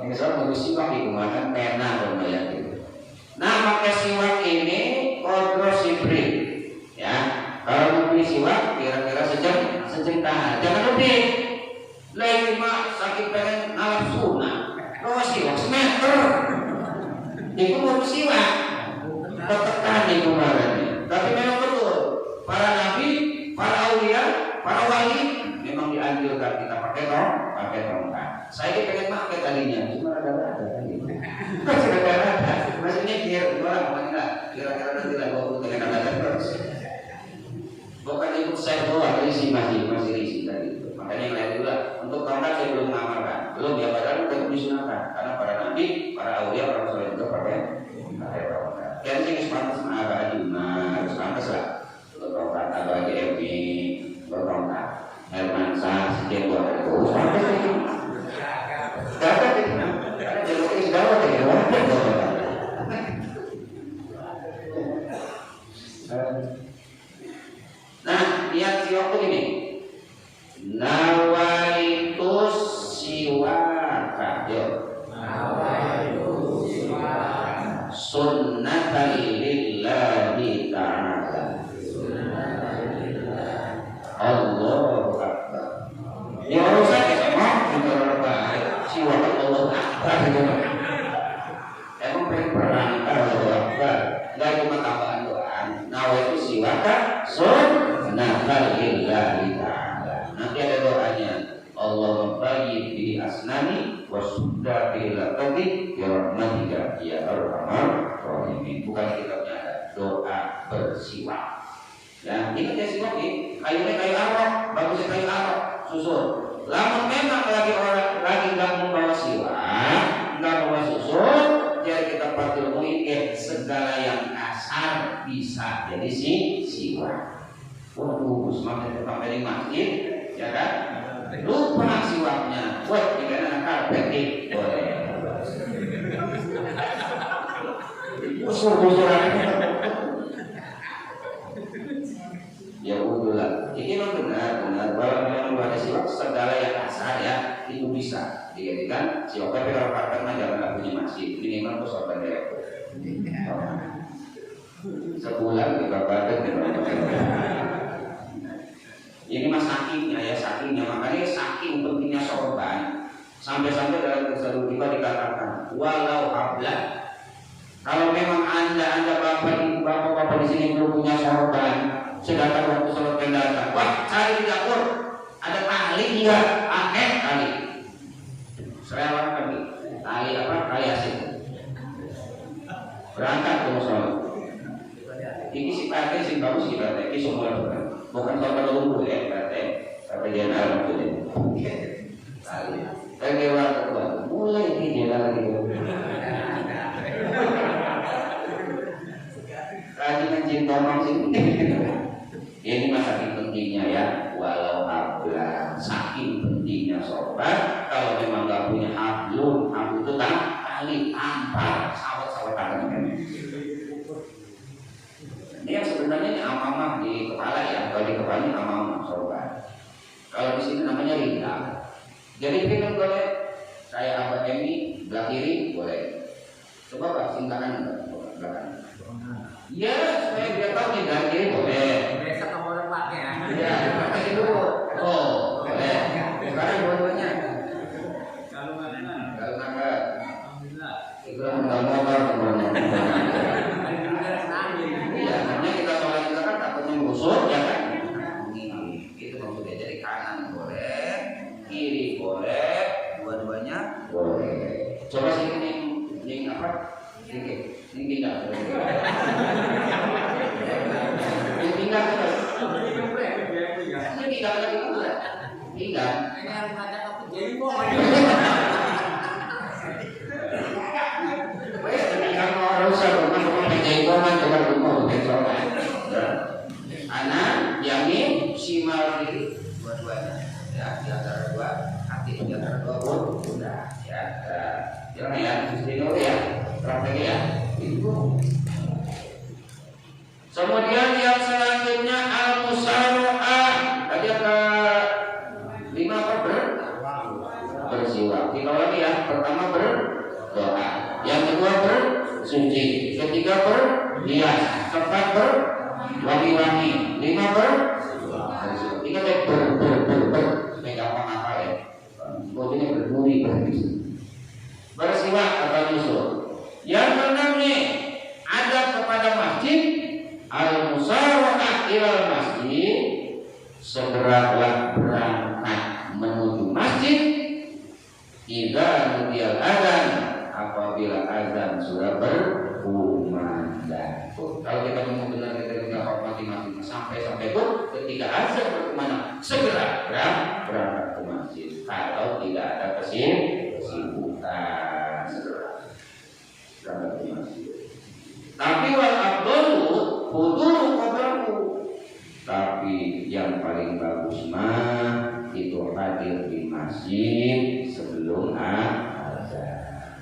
Misal mau siwak digunakan pena dan banyak itu. Nah, pakai siwak ini kontrol siprit. Ya, kalau mau beli siwak kira-kira sejengkal, jangan lebih. Lagi mah sakit pengen nafsu nah. Kalau siwak semeter, itu mau siwak, tertekan di kemarin. Tapi memang betul, para nabi, para aulia, para wali memang dianjurkan kita pakai tongkat. Saya pengen pakai tadinya, cuma ada tadi. Masih mikir, kira-kira nanti lah bawa dengan ada terus. Bukan ikut saya doang, masih risih tadi. Makanya yang lain juga untuk tongkat saya belum mengamalkan, belum ya padahal udah disunahkan karena para nabi, para aulia, para soleh itu pakai tongkat. Dan sih pantas agak ajuna, harus pantas lah. Tongkat agak aja Emi, tongkat Hermansa, sekian buat itu, pantas itu. Dapat itu, karena jalur ini segala ya. Nah, lihat si waktu ini. Nawaitus siwaka, sunnatan lillahi ta'ala. Allahu Akbar. Ya doa nawaitu siwaka sunnatan lillahi ta'ala. Nanti ada doanya, Allahumma bayyid bi asnani wa sudda bi laqati bi rahmatika ya arhamar rahimin. Bukan kitabnya ada doa bersiwak. Ya, ingat ya siwak ini, kayunya kayu arok, bagusnya kayu arok, susun. Lamun memang lagi orang lagi nggak membawa siwak, nggak membawa susun, jadi kita patut mengingat segala yang kasar bisa jadi siwak. Waduh, semakin kita dari masjid, ya kan? Lupa siwaknya, buat jika anak karpet boleh. Busur-busuran. Ya udahlah, ini memang benar bahwa memang ada siwak segala yang kasar ya itu bisa dijadikan siwak. Tapi kalau karpet mah jangan punya masjid, minimal tuh sorban ya. Sebulan kita pakai. Ini mas sakingnya makanya saking pentingnya sorban sampai-sampai dalam Risalatul Riba dikatakan walau habla. Kalau memang anda bapak di sini belum punya sorban, sedangkan waktu sholat datang, wah cari di dapur ada tali enggak? Tali. Saya kami tali tali asin. Berangkat ke sholat. Ini si pakai si bagus kita ini semua bukan sorban lumpuh ya berarti dia alam tu dia. Tali. Bagaimana kedua? Mulai dia lagi. Rajin cinta maksud ini saking pentingnya ya walau hablan, saking pentingnya sorban. Kalau memang nggak punya hablum itu tali tampar sawat tangan. Ini yang sebenarnya ini amamah di kepala ya, kalau di kepala ini amamah sorban. Kalau di sini namanya rinda. Jadi pilih boleh kayak Abah Emi belah kiri boleh. Coba Pak singkaran belakang. Ya, supaya dia tahu nih belah kiri boleh. Biasa kamu orang pakai ya. Ya, pakai dulu. Oh, boleh. Sekarang dua-duanya. Kalau mana? Kalau nggak, Alhamdulillah. itu motor sebenarnya. Ya, karena kita sholat kita kan takutnya busuk ya kan. Itu maksudnya jadi kanan boleh, kiri boleh, dua-duanya boleh. Coba sih ini apa? Ini tinggal. Ini tinggal terus. Ini tinggal lagi pula. Tinggal. Ini harus ada aku jadi kok. Tinggal mau rusak rumah penjahitan dengan rumah penjahitan. Anak yamin simal diri dua-duanya. Ya, di antara dua hati di antara dua pun sudah ya. Jangan ya, dulu ya. Praktek ya. Itu. Kemudian yang selanjutnya al-musara'ah. Tadi ada 5 apa bersiwak. Kita lagi ya. Pertama berdoa. Yang kedua bersuci. Ketiga berhias. Keempat berwangi-wangi. 5 bersiwak. Ingat ya ber. Supaya gampang apa ya. Bodinya berduri bersiwak atau nyusul. Yang keenam nih adab kepada masjid al-musara'ah ilal masjid, segeralah berangkat menuju masjid idza nudiyal adzan, apabila azan sudah berkumandang. Kalau kita mau benar kita hormati masjid sampai itu ketika azan berkumandang segera berangkat ke masjid. Kalau tidak ada kesibukan segera berangkat ke masjid. Tapi wal afdalu huduru qablahu. Tapi yang paling bagus mah itu hadir di masjid sebelum azan.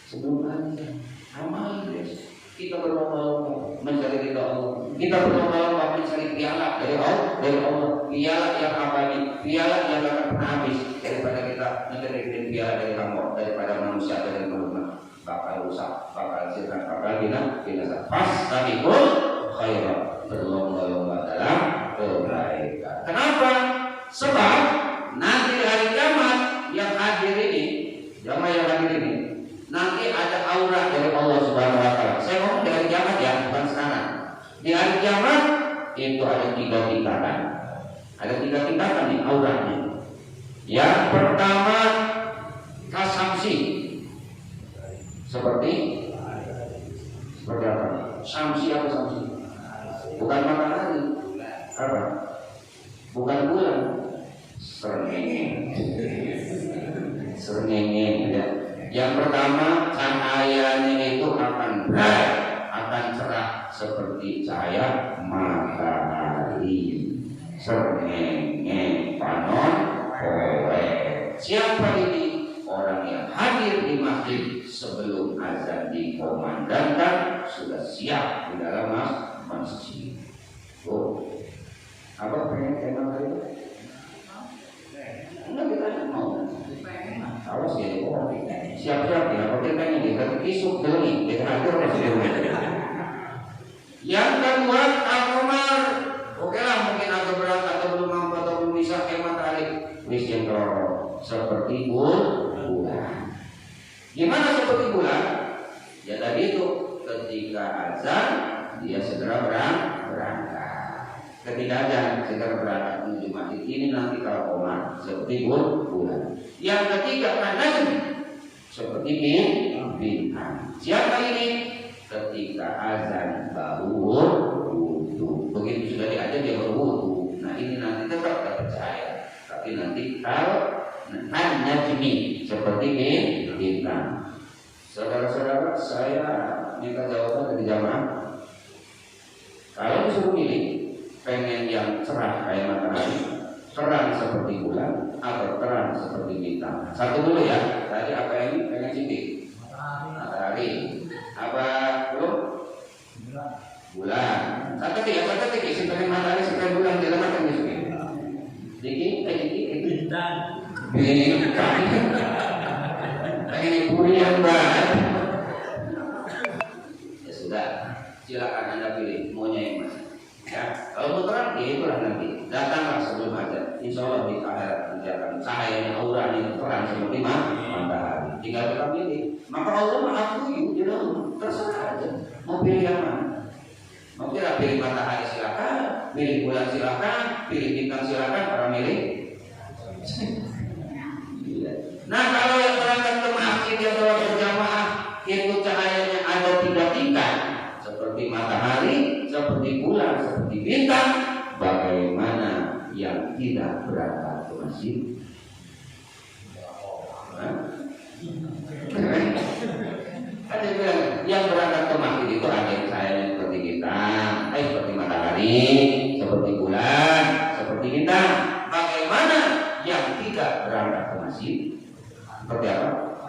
Sebelum azan. Amal guys. Kita berlomba-lomba mencari ridha Allah. Kita berlomba-lomba mencari piala dari Allah. Piala yang abadi, piala yang akan pernah habis, daripada kita mencari piala dari kamu, daripada manusia dari manusia. Bakal rusak, bakal sirkan, bakal binasa. Pas tapi pun khairan, berlomba-lomba dalam kebaikan. Kenapa? Sebab nanti hari kiamat yang hadir ini, jamaah yang hadir ini, nanti ada aura dari Allah Subhanahu Wa Taala. Saya ngomong dari kiamat ya, itu ada 3 tingkatan. Ada 3 tingkatan nih auratnya. Yang pertama kasamsi. Seperti apa? Samsi apa samsi? Bukan matahari. Apa? Bukan bulan. Srengenge ya. Yang pertama cahayanya itu akan bright, akan cerah seperti cahaya matahari. Srengenge panon kowe. Siapa ini? Orang yang hadir di masjid sebelum azan dikumandangkan sudah siap di dalam masjid. Oh, apa pengen emang tadi? Enggak, kita mau. Awas ya, siap-siap ya. Pakai pengen kita kisuk dulu, kita atur masih di rumah. Yang kedua al-qamar. Oke lah, mungkin agak berat atau belum mampu atau belum bisa kayak matahari. Wis yang seperti bulan. Gimana seperti bulan? Ya tadi itu ketika azan dia segera berangkat. Ketika azan segera berangkat menuju masjid. Ini nanti kalau qamar seperti bulan. Yang ketiga an-najm seperti bintang. Siapa ini? Ketika azan baru wudu. Begitu sudah diajar dia baru wudu. Nah ini nanti tetap dapat cahaya. Tapi nanti kalau an-najmi seperti bintang. Saudara-saudara, saya minta jawaban dari jamaah. Kalau disuruh pilih, pengen yang cerah kayak matahari, terang seperti bulan, atau terang seperti bintang. Satu dulu ya. Tadi apa ini? Pengen cilik. Matahari. Apa belum? Bulan. Satu tiga. Seperti matahari, seperti bulan. Tidak makan disuruh. Dikit. Bintang. Ini purian banget. Ya sudah, silakan Anda pilih maunya yang mana. Ya, kalau mau terang, ya itulah nanti. Datanglah sebelum azan. Insya Allah di akhirat nanti akan cahayanya aura ini terang seperti matahari. Tinggal kita pilih. Maka Allah mengakui, terserah aja. Mau pilih yang mana? Mau pilih matahari silakan, pilih bulan silakan, pilih bintang silakan. Para milih. Nah kalau yang berangkat ke masjid yang sholat berjamaah itu cahayanya ada 3 tingkat seperti matahari, seperti bulan, seperti bintang. Bagaimana yang tidak berangkat ke masjid? Ada bilang yang berangkat ke masjid itu ada yang cahayanya seperti bintang, seperti matahari, seperti bulan, seperti bintang. Bagaimana yang tidak berangkat ke masjid? Seperti apa?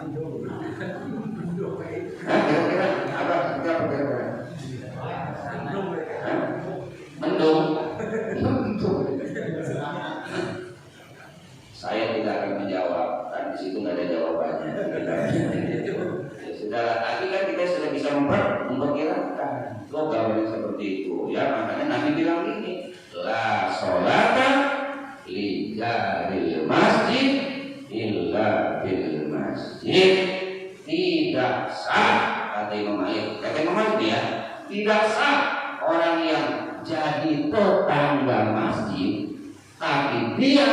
Kira-kira apa? Kira-kira? Mendung. Saya tidak akan menjawab. Kan di situ nggak ada jawabannya. Ya sudah. Tapi kan kita sudah bisa memperkirakan logam seperti itu. Ya makanya Nabi bilang ini, la sholata li jaril masjid illa bil masjid. Tidak sah, kata Imam Malik. Kata Imam Malik ya, tidak sah orang yang jadi tetangga masjid tapi dia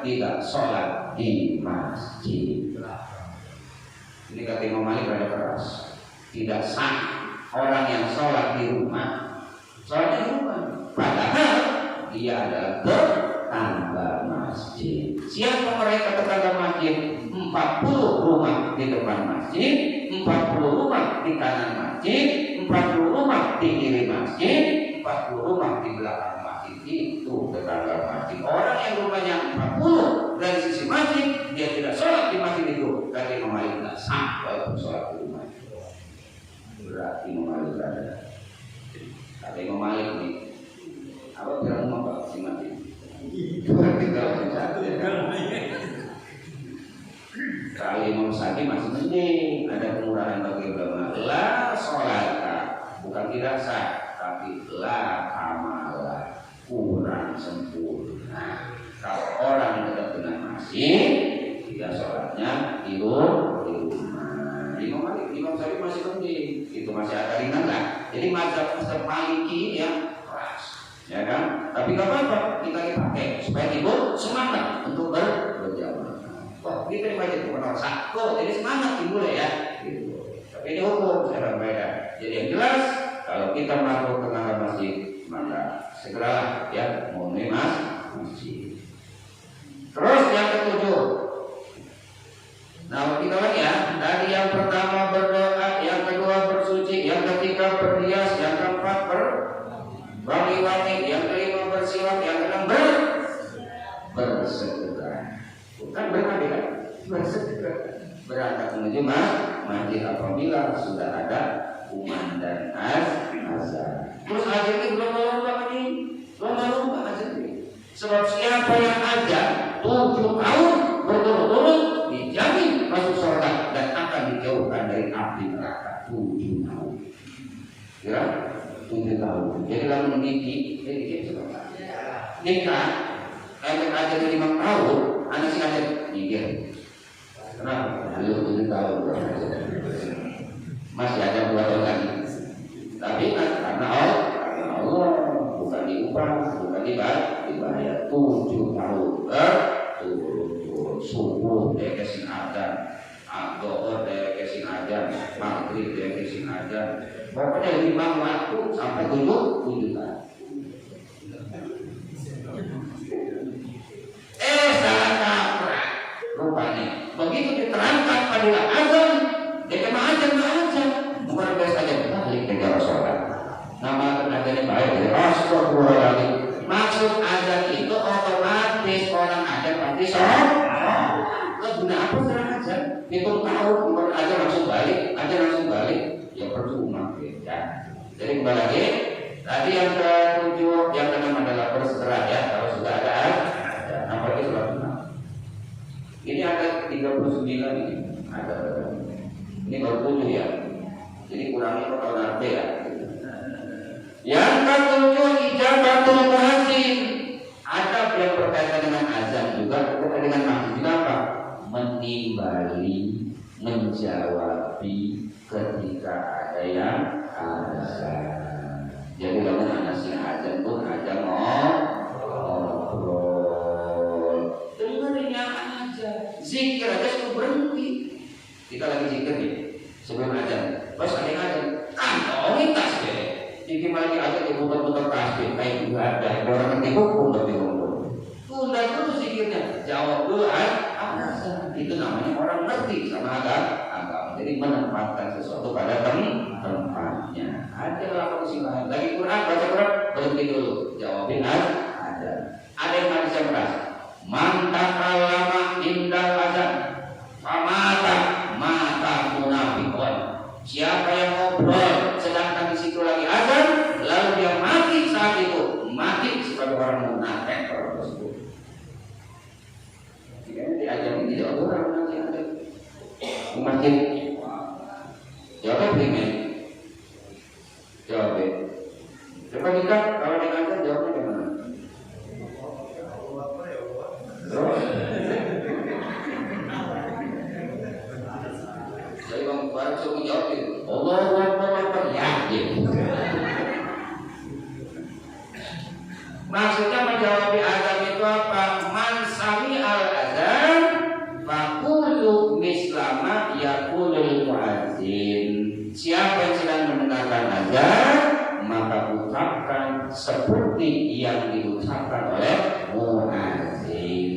tidak sholat di masjid. Ini kata Imam Malik rada keras. Tidak sah orang yang sholat di rumah, sholat di rumah, padahal dia adalah tetangga masjid. Siapa mereka tetangga masjid? 40 rumah di depan masjid, 40 rumah di kanan masjid, 40 rumah di kiri masjid, 40 rumah di belakang masjid. Itu tetangga masjid. Orang yang rumahnya 40 dari sisi masjid, dia tidak sholat di masjid itu. Kata Imam Malik tidak sah walaupun sholat di rumah. Berarti Imam Malik ada. Kata Imam Malik nih, apa bilang mau si masjid? Kalau Imam Syafi'i masih mending, ada kemurahan bagi ulama. La sholata, bukan tidak sah, tapi la kamala, kurang sempurna. Kalau orang dekat dengan masjid, dia sholatnya di rumah. Imam Syafi'i masih mending, itu masih ada ringan lah. Jadi mazhab Maliki yang keras. ya kan? Tapi nggak apa-apa, kita dipakai supaya ibu semangat untuk berjamaah. Wah, kita dibaca itu menolak satu, jadi semangat ibu ya. Gitu. Tapi ini hukum secara beda. Jadi yang jelas, kalau kita masuk ke masjid, maka segeralah ya memenuhi masjid. Terus yang ketujuh, nah kita lagi ya. Tadi yang pertama berdoa, yang kedua bersuci, yang ketiga berhias, yang keempat wangi-wangi, yang kelima bersiwak, yang keenam bersegera. Bukan berkali kan? Bersegera. Berangkat menuju masjid apabila sudah ada kumandang azan. Terus azan ini lomba-lomba ini, lomba-lomba azan ini. Sebab siapa yang azan 7 tahun berturut-turut dijamin masuk surga dan akan dijauhkan dari api neraka 7 tahun. Ya, 7 tahun. Jadi kalau mendidik, nikah, anak aja 5 tahun, anak sih aja mikir. Kenapa? Belum 7 tahun. Masih ada 2 tahun lagi. Tapi kan karena Allah bukan diubah, bukan dibayar 7 tahun. Turun subuh dia kasih azan, doa dia kasih azan, maghrib dia kasih azan. Pokoknya 5 waktu sampai 7 tahun. Salah kaprah rupanya. Begitu diterangkan pada azan, dia kena azan. Bukan biasa aja balik ke sholat. Nama azannya baik, jadi astagfirullahaladzim. Maksud azan itu otomatis orang azan pasti sholat. Guna apa sekarang azan? Hitung tahun, bukan azan langsung balik, ya percuma ya. Jadi kembali lagi, tadi yang ke-7, yang ke-6 adalah bersegera ya. Kalau sudah ada azan, apalagi sholat sunnah. Ini ada 39 ini, ada. Ini baru 7 ya. Jadi kurangi total nanti ya. Yang ke-7 ijabatul muadzin. Adab yang berkaitan dengan azan juga berkaitan dengan masjid juga apa? Menimbali, menjawabi ketika ada yang azan. Jadi kalau ada si azan pun ada ngobrol. Dengerin yang aja. Zikir aja sudah berhenti. Kita lagi zikir nih sebelum azan. Pas ada yang azan, kantongin tas deh. Jadi lagi azan diputar-putar tasbih kayak juga ada orang ngerti hukum tapi ngomong. Tunda dulu zikirnya, jawab dulu azan. Itu namanya orang ngerti sama agama. Jadi menempatkan sesuatu pada tempatnya. Ada lakukan silahan. Lagi Quran, baca Quran, berhenti dulu. Jawabin azan. Ada yang hadis yang keras. Man takallama indal azan, famata mata munafiqun. Siapa yang ngobrol sedangkan di situ lagi azan, lalu dia mati saat itu, mati sebagai orang munafik orang tersebut. Jika diajar ini tidak orang nanti ada di masjid. Jawabnya primer. Jawabnya. Coba kita kalau dengan azan jawabnya gimana? Jadi bang baru suruh jawab itu. Allahu Akbar yakin. Maksudnya menjawab azan itu apa? Man sami al azan faqulu mislama yaqulul muadzin. Siapa yang sedang mendengarkan azan, maka ucapkan seperti yang diucapkan oleh muadzin.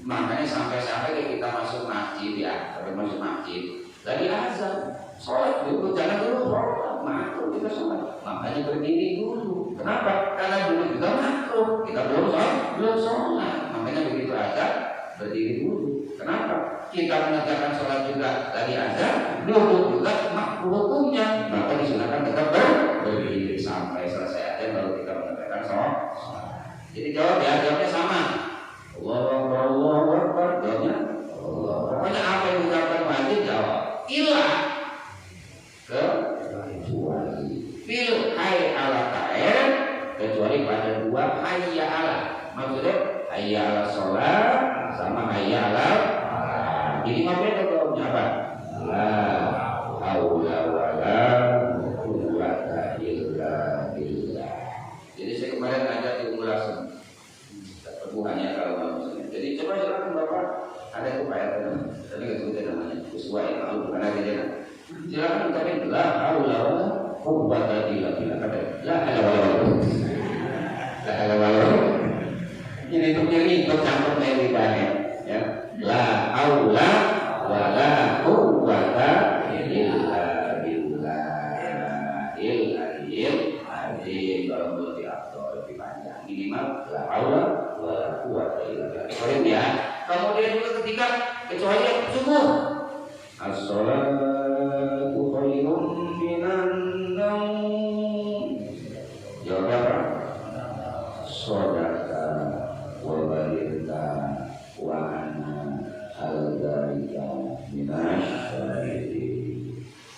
Makanya sampai-sampai kita masuk masjid ya, masuk masjid. Lagi azan, sholat dulu, jangan dulu sholat, makruh kita sholat. Makanya berdiri dulu. Kenapa? Karena dulu juga makruh, kita belum sholat. Makanya begitu azan, berdiri dulu. Kenapa? Kita mengerjakan sholat juga lagi azan, duduk juga makruh hukumnya. Maka disunahkan tetap berdiri sampai selesai azan baru kita mengerjakan sholat. Jadi jawabnya sama. Allahu Akbar, jawabnya Allah. Pokoknya apa yang diucapkan wajib jawab. Ilah kecuali fil hayy ala ta'ala, kecuali pada dua hayya ala. Maksudnya hayya ala sholat sama hayya ala. Ini apa jawabnya apa? La haula wala quwwata illa billah. Jadi saya kemarin ngajak di Ungulasan. Perbuahannya kalau manusia. Jadi coba silakan Bapak, ada itu Pak RT, tadi nggak sebutin namanya, sesuai malu bukan ada dia. Silakan ucapin la haula wala quwwata illa billah. Kata la haula wala. Ini tuh jadi bercampur dengan lidahnya, ya. La haula wala quwwata illa billah. Kalau belum diatur lebih panjang, minimal la haula wala quwwata illa billah. Kemudian ya, kemudian juga ketika kecuali subuh, as-salatu khairun minan naum. Jawab apa? Sodaka wa balirka wa ana al-dalika minasyahidi.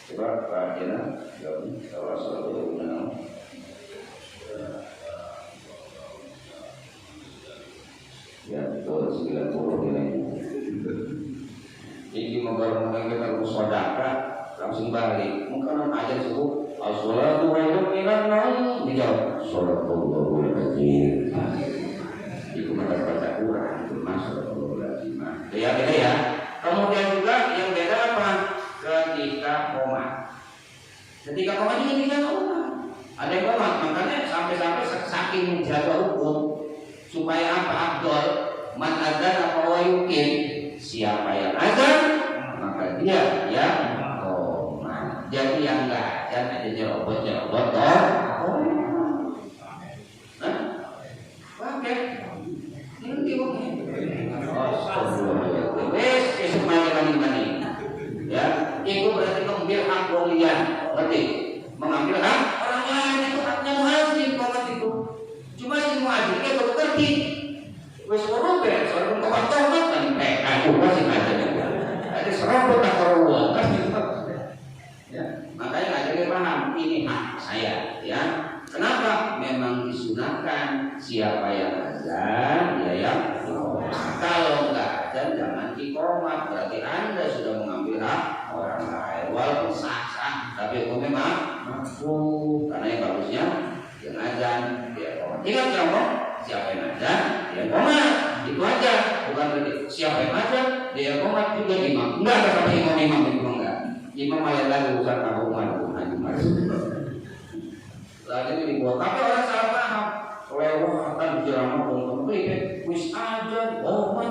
Coba Pak Jena jawab kalau salatu minan naum. Ya betul 90 nilai. Jadi membaru kita bersedekah langsung balik. Mungkin aja subuh as-salatu khairun minan naum. Dijawab sallallahu alaihi wasallam. Itu baca Quran itu masuk Al-Qur'an. Ya beda ya. Kemudian juga yang beda apa? Ketika komat. Ketika komat juga tidak komat. Ada yang komat, makanya sampai saking menjaga hukum supaya apa Abdul man adzan apa wayukin, siapa yang azan maka dia yang komat. Jadi yang enggak azan aja nyerobot toh. Oke. Ini oke. Wes esuk mani. Ya, itu berarti mengambil hak walian. Berarti mengambil hak orang lain itu haknya muadzin komat itu. Cuma si muadzin itu baru ngerti. Wes ora ben, soalnya komat kan aku masih ngajar. Ada serobot tak perlu. Ya, makanya ngajarnya paham ini hak saya, ya. Kenapa? Memang disunahkan siapa yang azan dia yang iqamah. Kalau enggak azan jangan iqamah, berarti Anda sudah mengambil hak orang lain. Walaupun sah, tapi hukumnya makruh. Karena yang bagusnya yang azan dia iqamah. Ingat contoh, siapa yang azan dia iqamah. Itu aja, bukan berarti siapa yang azan dia iqamah juga imam. Enggak ada sampai imam itu enggak. Imam ayat lagi urusan kehukuman. Lagi dibuat, tapi orang salah paham. Lewat akan ceramah untuk wis aja,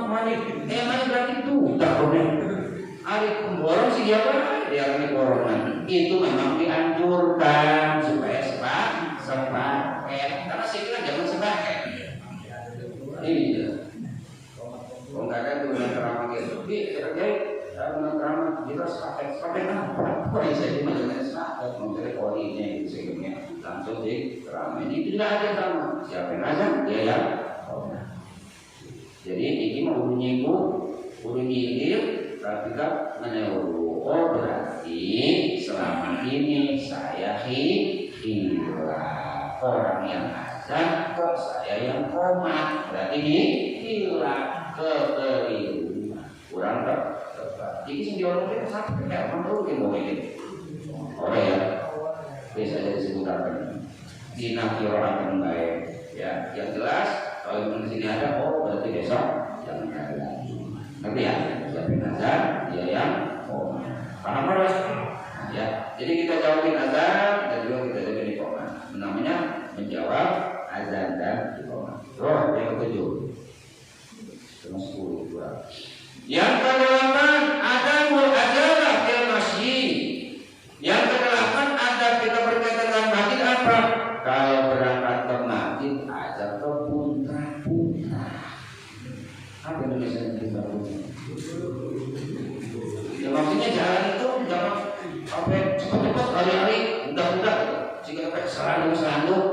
mani berarti itu udah problem. Ada pemborong sih dia dia pemborongan. Itu memang dianjurkan supaya sepaket. Karena saya kira jangan sepaket. Ini ya. Kalau nggak ada tuh yang ceramah gitu, ceramah kita sepaket apa? Kok saya cuma jangan sepaket, mungkin ini segini. Langsung di keramaian itu tidak ada sama siapa yang azan dia yang jadi ini mau menyinggung udah nyilir tapi kan menyeluruh. Oh berarti selama ini saya hilang orang yang azan kok saya yang komat, berarti hilang kekeliruan kurang tepat. Jadi sendiri orang sampai kayak orang tahu yang mau ini orang ya bisa jadi sebutkan dinakirakan baik ya. Yang jelas kalau di sini ada berarti besok jangan ada lagi. Ngerti ya? Siapin azan dia yang paham harus ya. Jadi kita jawabin azan dan juga kita jawabin iqamah. Namanya menjawab azan dan iqamah. Roh yang ketujuh. Cuma 10 kurang. Yang kedelapan adamul adalah fil masjid. Yang kedelapan ada kita berkaitan dengan masjid apa? Kalau berangkat ke masjid azan ke putra. Apa Indonesia putra? Ya maksudnya jalan itu jangan sampai cepat-cepat hari-hari udah jika sampai serandung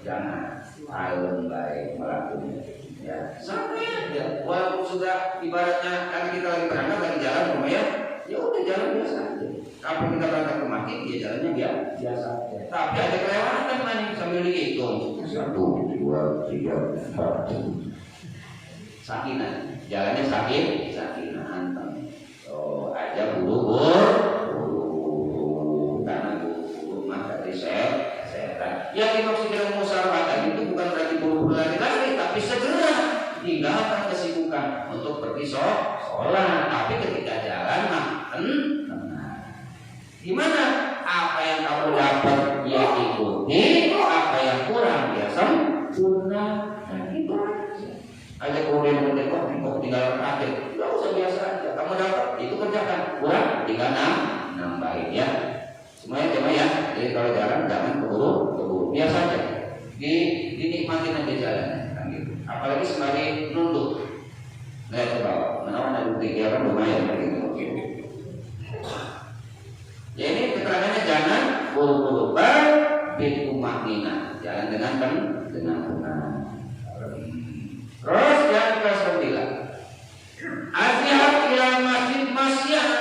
jangan alim baik melakukannya ya santai ya. Walaupun sudah ibaratnya kan kita lagi berangkat lagi jalan rumahnya ya udah jalan biasa aja. Kapan kita berangkat ke masjid dia jalannya biasa aja. Tapi ada kelewatan mana sambil dihitung 1, 2, 3, 4 sakinah jalannya sakinah anteng. Oh aja buru karena buru mah dari setan. Yang dimaksud dengan musyawarah itu bukan meninggalkan kesibukan untuk pergi sholat, tapi ketika jalan mah gimana? Apa yang kamu dapat dia ikuti, apa yang kurang dia sempurna. Nah, gitu aja. Kemudian kok tinggal akhir, nggak usah, biasa aja. Kamu dapat itu kerjakan, kurang tinggal nambahin ya. Semuanya cuma ya. Jadi kalau jalan jangan keburu, biasa aja. Dinikmatin aja jalannya, kan gitu. Apalagi sembari nunduk. Nah itu kalau menawan ada pikiran lumayan gitu. Ya ini keterangannya jangan buru-buru bil umaknina, jalan dengan tenang. Terus yang ke-9, azhar ila masjid masyan.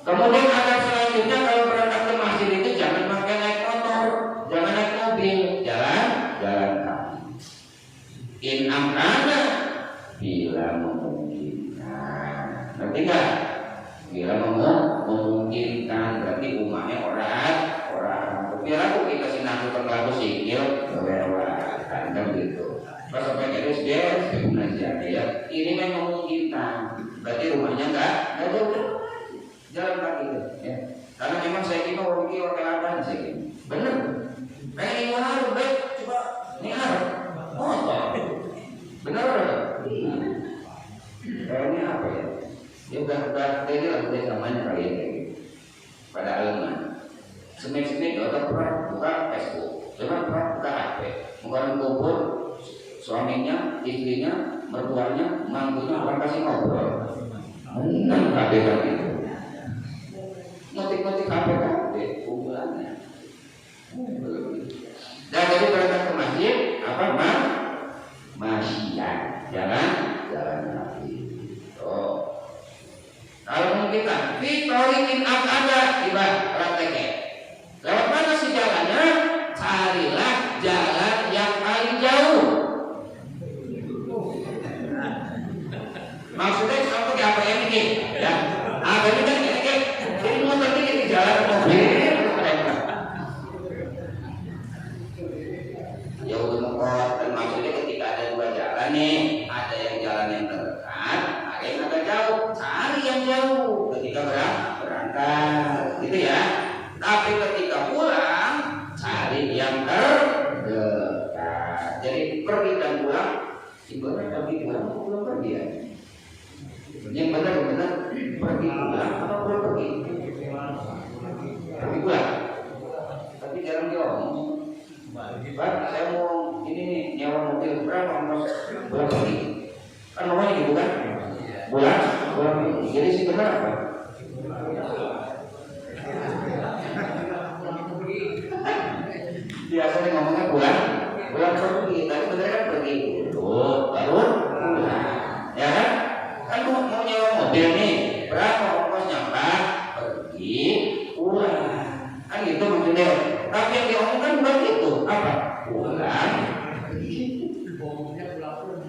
Kemudian ada selanjutnya, kalau berangkat ke masjid itu jangan pakai naik motor, jangan naik mobil, jalan kaki. In amrana, bila memungkinkan. Ngerti nggak? Bila memungkinkan, berarti rumahnya orang. Biar aku kita sinatu terlalu sikil, lewat, kan gitu. Pas sampai garis dia pengajian ya. Ini memang memungkinkan, berarti rumahnya nggak jauh, jalan kaki ya. Karena memang saya kira orang keladan saya kira. Bener. Kayak ini harus baik, coba ini harus. Bener. Ini apa ya? Dia udah ini lah udah namanya kali ini. Pada alaman. Semik buka Facebook, buka HP, bukan kubur suaminya, istrinya, mertuanya, mantunya orang kasih ngobrol. HP kan itu. Ngotik HP kumpulannya. Dan jadi berangkat ke masjid apa masyian, jalan kaki. Kalau mungkin kan, fitorikin ada tiba prakteknya. Lewat mana sih jalannya? Carilah jalan yang paling jauh. Maksudnya seperti apa ini? Ya, apa ini kan ini motor ini di jalan mobil. Ya udah mengkot, dan maksudnya ketika ada dua jalan nih, ada yang jalan yang terdekat, ada yang agak jauh. Cari yang jauh ketika berangkat, gitu ya. Tapi ketika pulang, cari yang terdekat. Jadi pergi dan pulang, ibarat pergi pulang pergi ya. Yang benar pergi pulang atau pergi pulang. Tapi jarang diomong. Pak, saya mau ini nih nyewa mobil berapa pulang pergi. Kan ngomongnya gitu kan? Pulang. Jadi sih benar apa? Biasanya ngomongnya pulang pergi, tapi bener kan pergi dulu, baru pulang, ya kan? Kan mau nyewa mobil nih, berapa ongkosnya? Pak, pergi, pulang, kan gitu maksudnya. Tapi yang diomongkan bukan itu, apa? Pulang,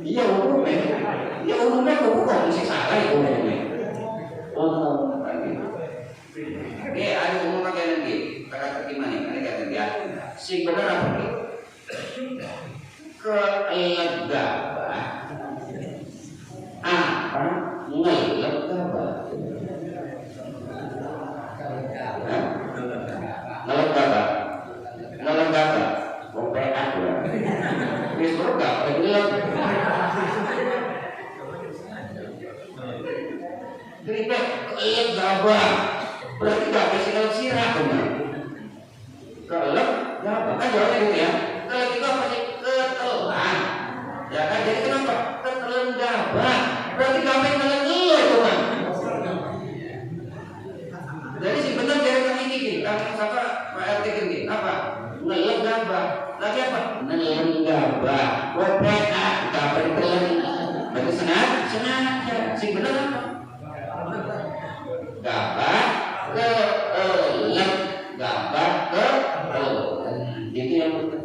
iya umumnya kok mesti salah itu umumnya. Kan gitu. Ini ada umum pakai nanti, kata gimana? Ini kata dia. Si benar apa nih? Kelegabah. Apa? Ngelegabah. Ngelegabah. Bopek aku lah. Bisa gak? Ngelegabah. Jadi kelegabah. Berarti gak bisa sirah benar. Kelegabah kan jawabnya gitu ya. Kelegabah pasti ketelan. Ya kan, jadi kenapa? Ketelan gabah. Berarti gabah yang ngelengil teman. Jadi si benar dari kami gigi. Kami apa? Pak RT gini. Apa? Ngelegabah. Lagi apa? Ngelegabah. Wopeka. Gabah ditelan. Berarti sengaja. Si benar apa? Gabah gabah itu yang betul.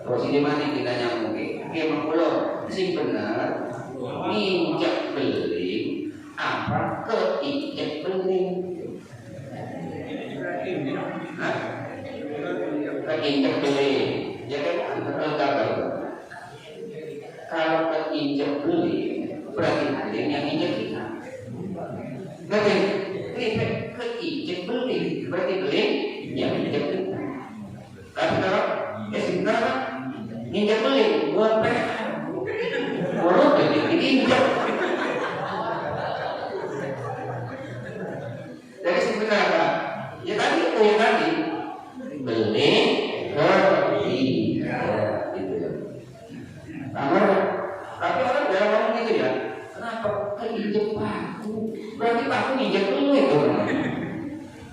Terus ini mana kita nyambung? Emang pulau sing benar nginjak beling apa keinjak beling? Keinjak beling, ya kan gabah itu. Kalau keinjak beling, berarti beling yang injak kita. Berarti keinjak beling, berarti beling yang injak kita. Tapi kalau sebenarnya injak beling, buat mereka. Walau beling diinjak. Jadi sebenarnya, ya tadi itu yang tadi beling keinjak gitu ya. Tapi orang bilang ngomong gitu ya, kenapa keinjek paku? Berarti paku nginjek dulu itu.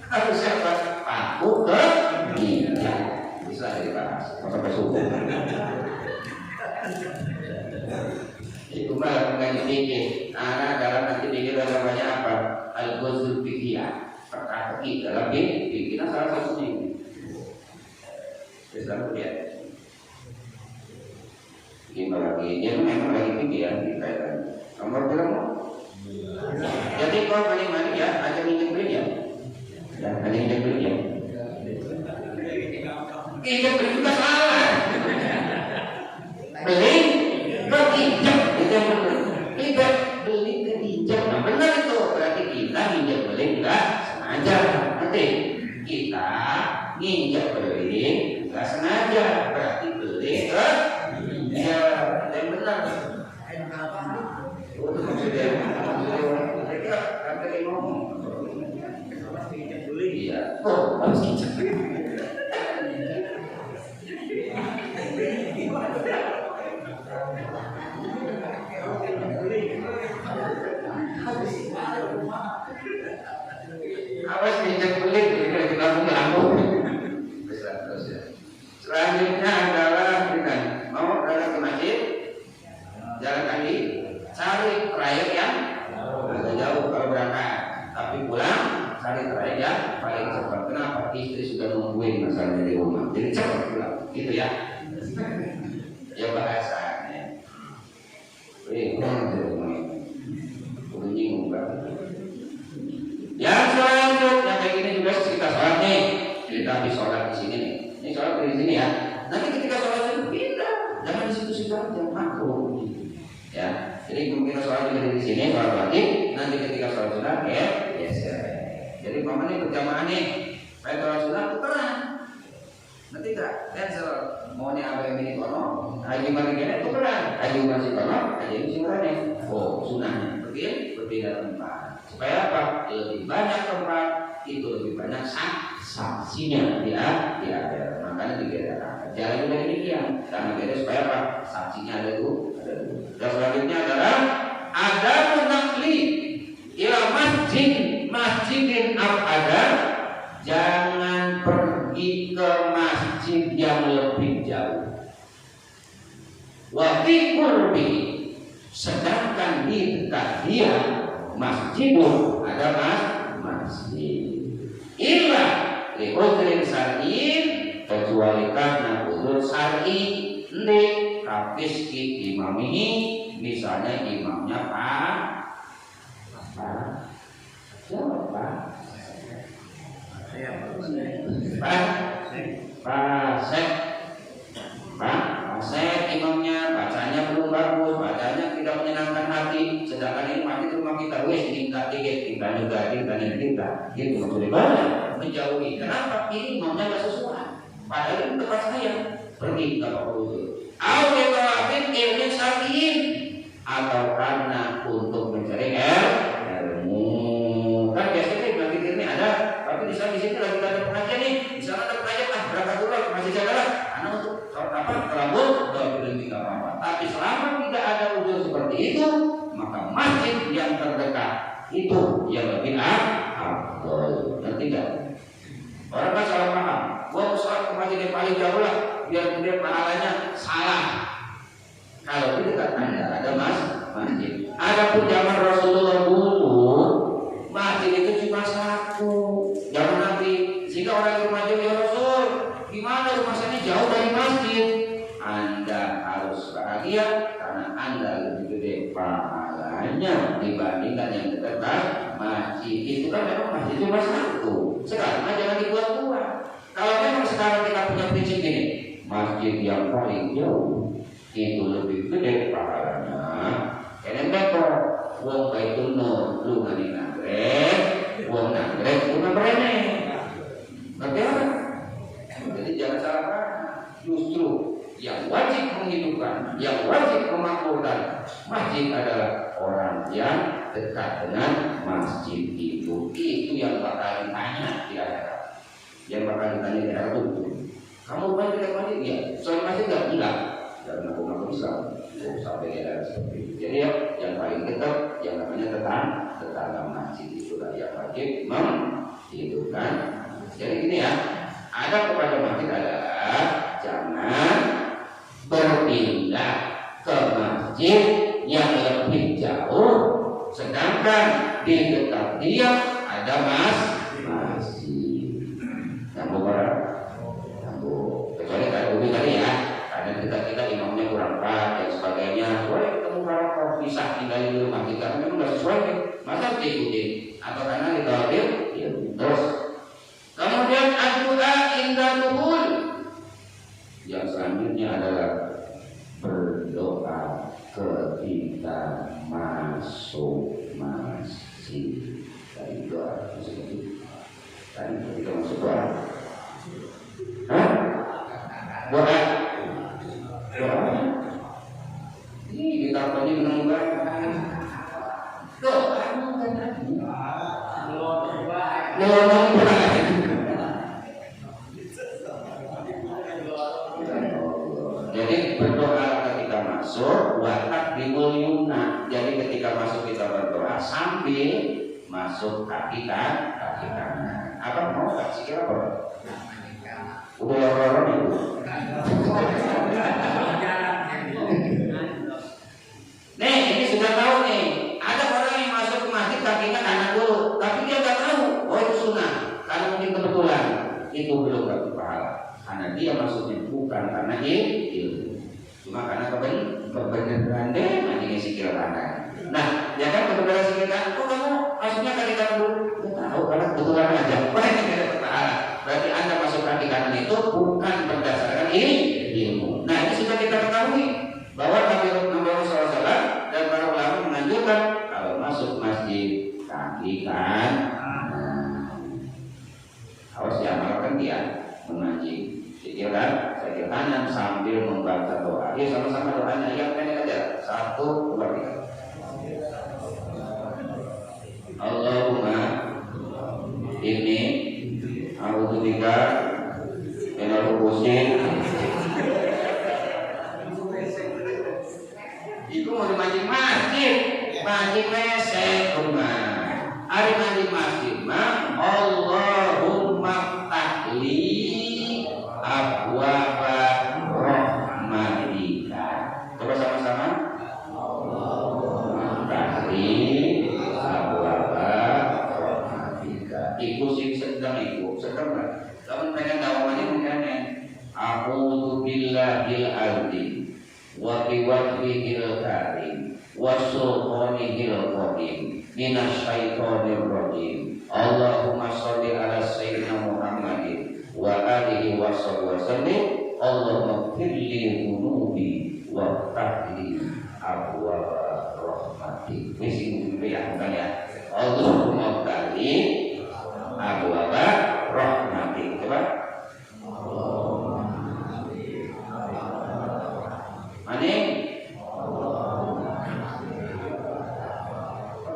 Harusnya paku keinjek. Bisa dibahas sampai subuh. Itu malah mengaji fikih. Anak dalam nanti fikih namanya apa? Al-Ghazul Fiqhiyah. Perkara dalam fikih. Nah salah satunya ini. Bisa lihat. Gimana lagi? Dia memang lagi pikiran dikaitan. Nomor berapa? Jadi kau paling mana ya? Ada minyak beli ya? Ya, ada minyak beli ya? Minyak beli juga salah. Beli keinjak, itu yang benar. Tidak beli keinjak, nah benar itu. Berarti kita minyak beli enggak sengaja. Nanti kita nginjak beli enggak sengaja. Berarti beli ya, yang benar. Itu maksudnya. Mereka kata ngomong. Iya. Oh, harus injak. Awas injak beli, kita ngomong. Selanjutnya adalah mau datang ke masjid, jalan kaki, cari trayek yang agak jauh kalau berangkat, tapi pulang cari trayek yang paling cepat. Kenapa? Istri sudah nungguin masalahnya di rumah, jadi cepat pulang, gitu ya. Ya bahasanya. Yang selanjutnya kayak gini juga kita sholat nih, kita habis sholat di sini nih. Ini sholat di sini ya. Nanti ketika sholat itu pindah, jangan di situ aja, makruh. Ya, jadi mungkin sholat juga di sini, sholat lagi. Nanti ketika sholat sunat ya, geser. Jadi pamannya berjamaah nih, kayak sholat sunat tukeran. Nanti tak cancel, maunya apa yang ini kono, haji marigene tukeran, haji masih kono, haji masih marane. Oh, sunahnya berbeda tempat. Supaya apa? Lebih banyak tempat, itu lebih banyak saksinya di akhirat. Makanya dibedakan. Jalan juga demikian. Karena beda supaya apa? Saksinya ada dulu. Dan selanjutnya adalah ada menakli ila masjidin ada. Jangan pergi ke masjid yang lebih jauh. Wa fi qurbi, sedangkan di dekat dia masjidun ada masjid. Illa li udrin syar'in, kecuali karena udzur syar'i, li kafiski imamihi, misalnya imamnya siapa Pak? Pasek imamnya, bacanya belum bagus, bacanya tidak menyenangkan hati. Sedangkan ini masjid rumah kita, kita juga, gitu maksudnya banyak menjauhi. Kenapa? Ini imamnya nggak sesuai. Padahal itu tempat saya pergi nggak apa-apa itu. Atau karena untuk mencari ilmu. Kan biasanya nanti ini ada, tapi di sini lagi ada pengajian nih. Di sana ada pengajian, berangkat dulu masih jalan. Karena untuk rambut lebih nggak apa-apa. Tapi selama tidak ada ujian seperti itu, maka masjid yang terdekat itu yang lebih afdal. Nanti tidak. Orang kan salah paham. Gua sholat ke masjid yang paling jauh lah, biar kemudian pahalanya salah. Kalau di dekat Anda ada masjid. Adapun zaman Rasulullah dulu, masjid itu cuma satu. Zaman Nabi, jika orang rumah jauh ya Rasul, gimana rumah saya jauh dari masjid? Anda harus bahagia karena Anda lebih gede pahalanya dibandingkan yang dekat masjid. Itu kan memang masjid cuma satu. Sekarang jangan dibuat-buat. Kalau memang sekarang kita punya prinsip ini, masjid yang paling jauh itu lebih gede pahalanya. Kene beto wong Baitul Nur lu ngani nagrek, wong nagrek lu nabrene. Ngerti apa? Jadi jangan salah paham. Justru yang wajib menghidupkan, yang wajib memakmurkan masjid adalah orang yang dekat dengan masjid itu. Itu yang bakal ditanya di akhirat. Yang bakal ditanya di akhirat itu. Kamu main dekat masjid? Ya. Soal masjid enggak? Dan aku Islam. Sampai ada seperti itu. Jadi yang paling dekat yang namanya tetangga masjid itulah yang wajib menghidupkan. Jadi gini ya, ada kepada masjid adalah jangan berpindah ke masjid yang lebih jauh, sedangkan di dekat dia ada masjid. Nyambung orang? Nyambung. Kecuali kayak Umi tadi ya, karena kita imamnya kurang pas dan sebagainya. Boleh ketemu para bisa tinggal di rumah kita, memang nggak sesuai. Masa diikutin? Atau karena ditawatir? Ya terus. Kemudian doa indah dukhul. Yang selanjutnya adalah berdoa ketika masuk masjid. Tadi doa seperti tadi ketika masuk doa. Hah? Doa. Ini ditampaknya menunggu. Doa bukan lagi. Jadi berdoa ketika masuk, watak dimul yumna. Jadi ketika masuk kita berdoa sambil masuk kaki kanan. Apa mau kasih kira apa? Udah orang itu. Nih ini sudah tahu nih. Ada orang yang masuk ke masjid kakinya kanan dulu, tapi dia nggak tahu. Oh itu sunnah. Karena mungkin kebetulan itu belum dapat pahala. Karena dia masuknya bukan karena ilmu, cuma karena kebenaran deh nanti sikil kanan. Nah, ya kan kebenaran sikil kanan. Kok kamu masuknya kaki kanan dulu? Tahu karena kebetulan aja. Paling tidak dapat pahala. Berarti Anda masuk kaki kanan itu bukan berdasarkan ilmu. Nah ini sudah kita ketahui bahwa Nabi SAW dan para ulama menganjurkan kalau masuk masjid kaki kanan. Harus diamalkan dia mengaji. Sikilkan kanan sambil membaca doa. Yuk sama-sama doanya yang pendek aja. 1, 2, 3. Allahumma inni a'udzubika minal khubuthi. Iku mau dimancing masjid, mancing mesek rumah. Ari mancing masjid mah Allahumma tahli abwaba rahmatika. Coba sama-sama. Allahumma tahli abwaba rahmatika. Iku sing sedang kan? Kamu pengen dawamannya mungkin a'udzu billahil azim wa biwajhihil karim wa sultanihil qadim minasyaitonir rajim. Allahumma sholli ala sayyidina Muhammadin wa alihi wa sallim. Allahumma firli dhunubi wa tahli abwaba rahmatik. Mesti dibayangkan ya. Allahumma firli abwaba rahmatik. Coba. Mane?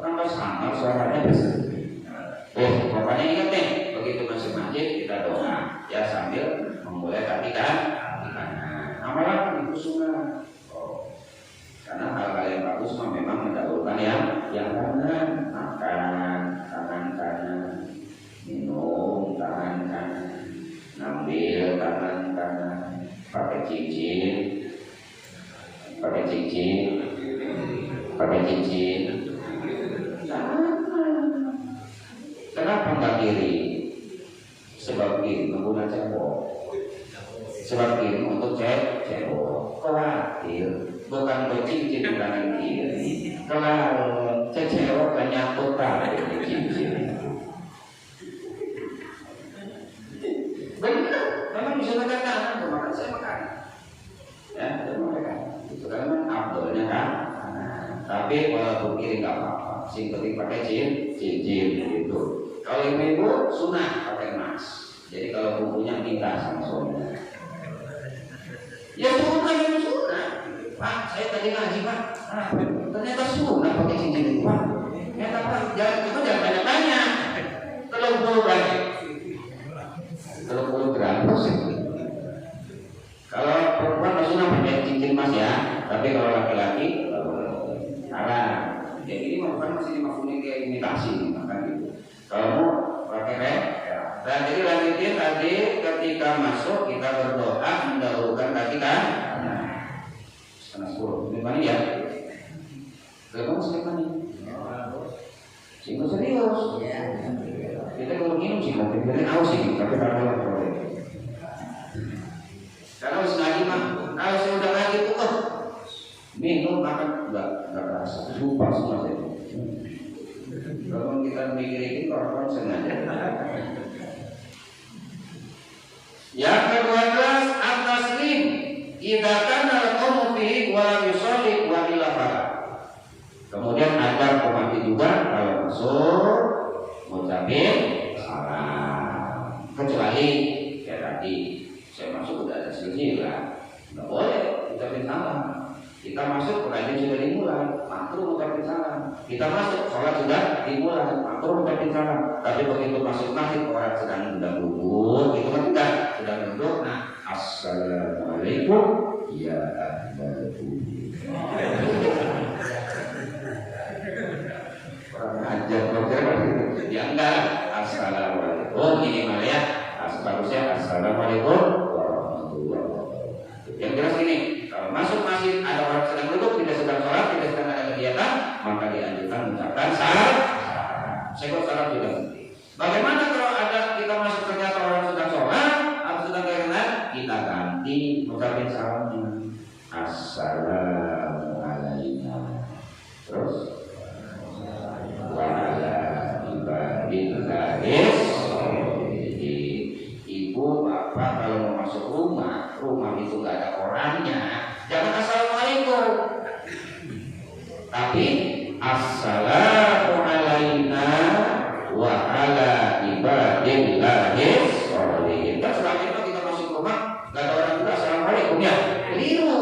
Tambah sama suaranya bisa. Pokoknya ingat nih, begitu masuk masjid kita doa ya sambil memulai kaki kanan. Amalan itu sunnah. Karena hal-hal yang bagus memang mendahulukan yang kanan, makan kanan, minum kanan, ngambil kanan, pakai cincin. Kenapa enggak kiri? Sebab kiri menggunakan cebok. Sebab kiri untuk cebok. Khawatir bukan bercincin di tangan kiri. Kalau cebok banyak total di cincin. Benar, memang bisa makan kanan, kemarin saya makan. Ya, saya makan. Tapi walaupun kiri nggak apa-apa, sing penting pakai cincin gitu. Kalau ibu-ibu sunah pakai emas. Jadi kalau bumbunya minta sama suaminya. Ya sunah itu sunah. Pak, saya tadi ngaji Pak. Ternyata sunah pakai cincin itu Pak. Ternyata Pak, jangan banyak-banyak. 30 banyak. 30 gram sih. Kalau perempuan sunah pakai cincin emas ya. Tapi kalau laki-laki haram. Jadi ini masih dimaksudnya kayak imitasi makan gitu. Kalau pakai ya. Dan jadi lanjutin tadi ketika masuk kita berdoa mendahulukan kaki kan. Setengah 10. Ini mana ya? Berapa selama ini? Singgung serius. Kita kalau minum sih mungkin dari aus sih, tapi kalau boleh. Karena harus ngaji mah, kalau saya udah ngaji tuh minum makan nggak rasa, lupa semua saya. Kalau kita mikirin orang sengaja. Yang ke-12 at-taslim idza kana al-qawmu fihi wa lam yusalli wa illa fala. Kemudian ada pemati juga kalau masuk mengucapin salam. Kecuali kayak tadi saya masuk udah ada silsilah, nggak boleh ucapin salam. Kita masuk pengajian sudah dimulai, makruh ucapin salam. Kita masuk sholat sudah dimulai, makruh ucapin salam. Tapi begitu masuk masjid orang sedang duduk, itu kan tidak sedang duduk. Nah, assalamualaikum ya ahlal budi. Orang ajar program ya enggak. Assalamualaikum minimal ya. Bagusnya assalamualaikum warahmatullahi wabarakatuh. Yang jelas ini, kalau masuk masjid ada orang sedang duduk, tidak sedang sholat, tidak sedang ada kegiatan, maka dianjurkan mengucapkan salam. Sekot salam juga penting. Bagaimana kalau ada kita masuk ternyata orang sedang sholat atau sedang kegiatan, kita ganti mengucapkan salamnya. Assalamualaikum. Terus wa ala ibadillahis. Ibu, bapak kalau mau masuk rumah itu nggak ada orangnya, jangan assalamualaikum, tapi assalamu alaina wa ala ibadillahis sholihin. Kan selama itu kita masuk rumah nggak ada orang juga assalamualaikum ya, keliru.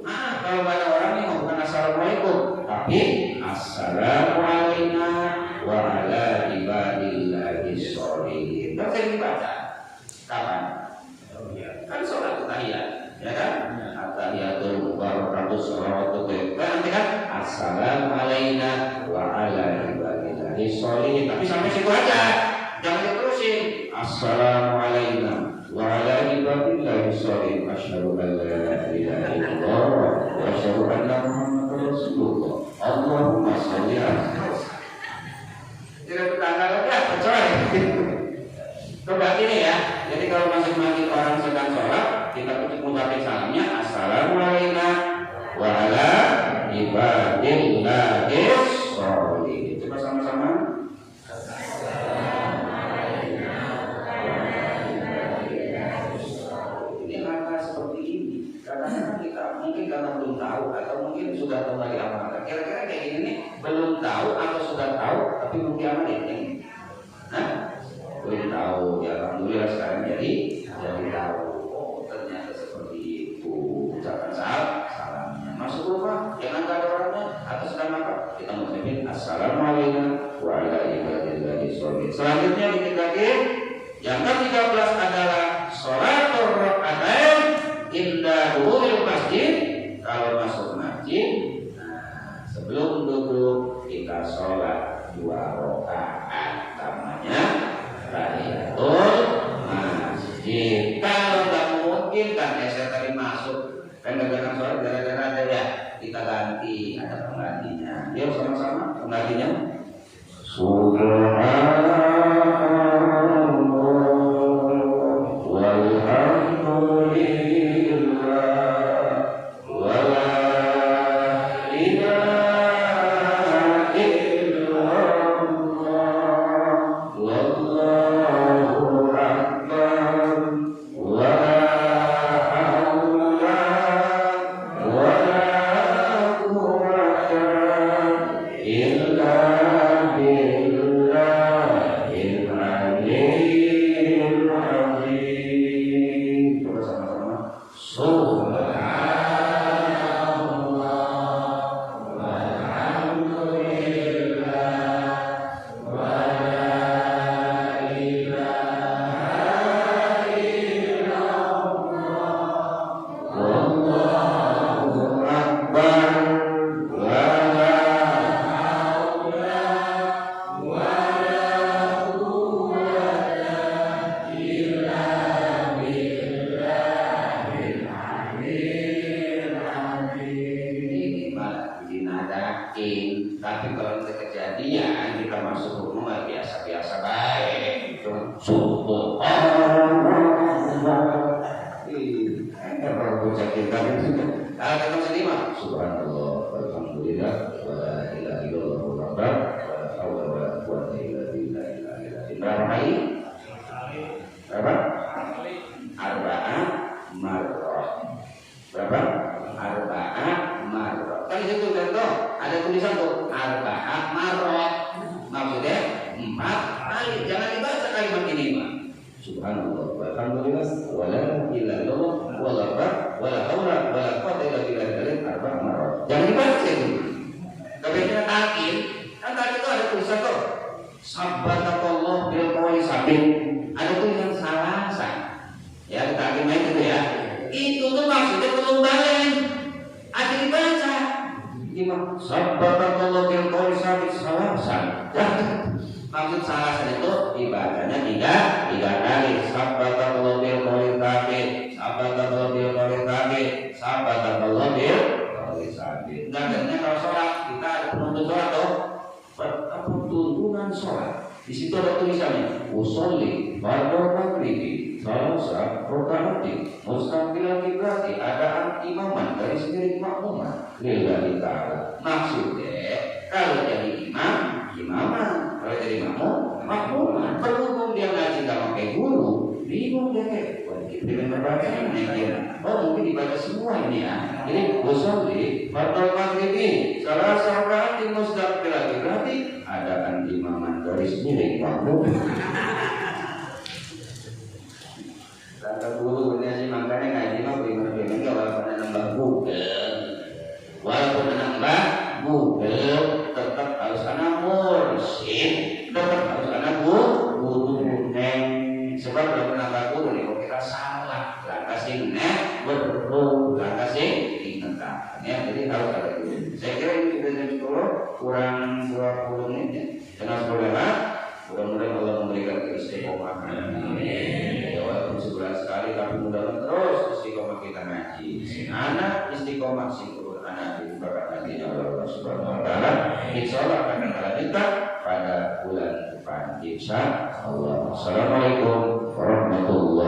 Nah, kalau nggak ada orang ini bukan assalamualaikum, tapi assalamu alaina wa ala ibadillahis sholihin. Kan saya dibaca. Kapan? Kan sholat tahiyat, ya kan? At-tahiyatul mubarakatus sholawatu nanti kan assalamu alaina wa ala ibadillahi sholihin. Tapi sampai situ aja, jangan diterusin. Assalamu alaina wa ala ibadillahi sholihin. Asyhadu an la ilaha illallah wa asyhadu anna Muhammadar Rasulullah. Allahumma sholli ala. Tidak bertanggal lagi apa coy? Coba ini ya. Jadi kalau masing-masing orang sedang sholat, kita mengucapkan salamnya assalamualaikum wa ala ibadillahis sholihin. Coba sama-sama. Ini kata seperti ini. Kadang-kadang kita mungkin karena belum tahu atau mungkin sudah tahu dari amalan. Kira-kira kayak gini nih, belum tahu atau sudah tahu tapi belum diamalin ini. Nah, belum tahu ya, alhamdulillah sekarang jadi tahu. Oh, ternyata seperti itu. Ucapkan salamnya. Masuk rumah jangan ada orangnya atau sedang apa, kita mengucapkan assalamualaikum wa ala ibadillahis sholihin. Selanjutnya dikit lagi yang ke-13 adalah sholatul rakaatain inda dukhulil masjid. Kalau masuk masjid, nah, sebelum duduk kita sholat 2 rakaat, namanya tahiyatul masjid. Kalau nggak mungkin kan ya, saya tadi masuk kan gak sholat gara-gara ada ya, kita ganti, ada penggantinya. Yuk sama-sama penggantinya. Subhanallah walhamdulillah wa la ilaha illallah wallahu akbar wa la hawla wa la quwwata Ini malah dinadakin. Tapi kalau itu kejadian kita masuk rumah biasa-biasa baik. Subhanallah. Kalau bocah kita itu kalau kita sedih mah subhanallah walhamdulillah wala ilaha illallah wala haula wala quwwata illa billah. Berapa kali? Berapa? Arba'ah marrah. Berapa? Arba'ah marrah. Kan itu contoh ada tulisan tuh arba'ah marrah. Maksudnya 4 kali. Jangan dibaca kalimat ini mah. Subhanallah walhamdulillah wala ilaha illallah wala haula wala quwwata illa billah arba'ah marrah. Jangan dibaca itu. Tapi kita takin. Kan tadi itu ada tulisan tuh sabbatallah bil qawli sabit. Ada tulisan salasa. Ya kita akan main itu ya. Itu tuh maksudnya belum balik. Ada dibaca. Gimana? Sabbatallah bil qawli sabit salasa. Maksud salasa itu dibacanya tiga kali. Sabbatallah bil qawli sabit. Sabbatallah bil qawli sabit. Sabbatallah bil qawli sabit. Dan kalau sholat kita ada penuntut sholat tuh. Tuntunan sholat. Di situ ada tulisannya usolli fardhu maghribi salasa rakaat mustaqbilan qiblati ada imaman dari sendiri makmuman lillahi ta'ala. Maksudnya kalau jadi imam imaman, kalau jadi makmum makmuman. Berhubung dia ngaji nggak pakai guru bingung deh. Dengan membacanya dia mungkin dibaca semua ini ya. Ini usolli fardhu maghribi salasa rakaat mustaqbilan qiblati ada imaman dari sendiri makmum. Kata guru benar sih makanya ngaji mah bagaimana walaupun nambah Google tetap harus anak mursyid, tetap harus anak guru neng. Sebab kalau nambah guru nih kalau kita salah langkah sing nek berru langkah sing ingetan ya, jadi harus ada guru. Saya kira ini sudah jam 10 kurang 20 menit ya. Dengan saudara, mudah-mudahan Allah memberikan keistiqomahan. Amin. Ya walaupun sebulan sekali, tapi mudah-mudahan terus istiqomah kita ngaji. Anak istiqomah singkur anak dibukakan nantinya oleh Allah Subhanahu Wa Taala. Insya Allah akan kita pada bulan depan. Insya Allah. Assalamualaikum warahmatullahi wabarakatuh.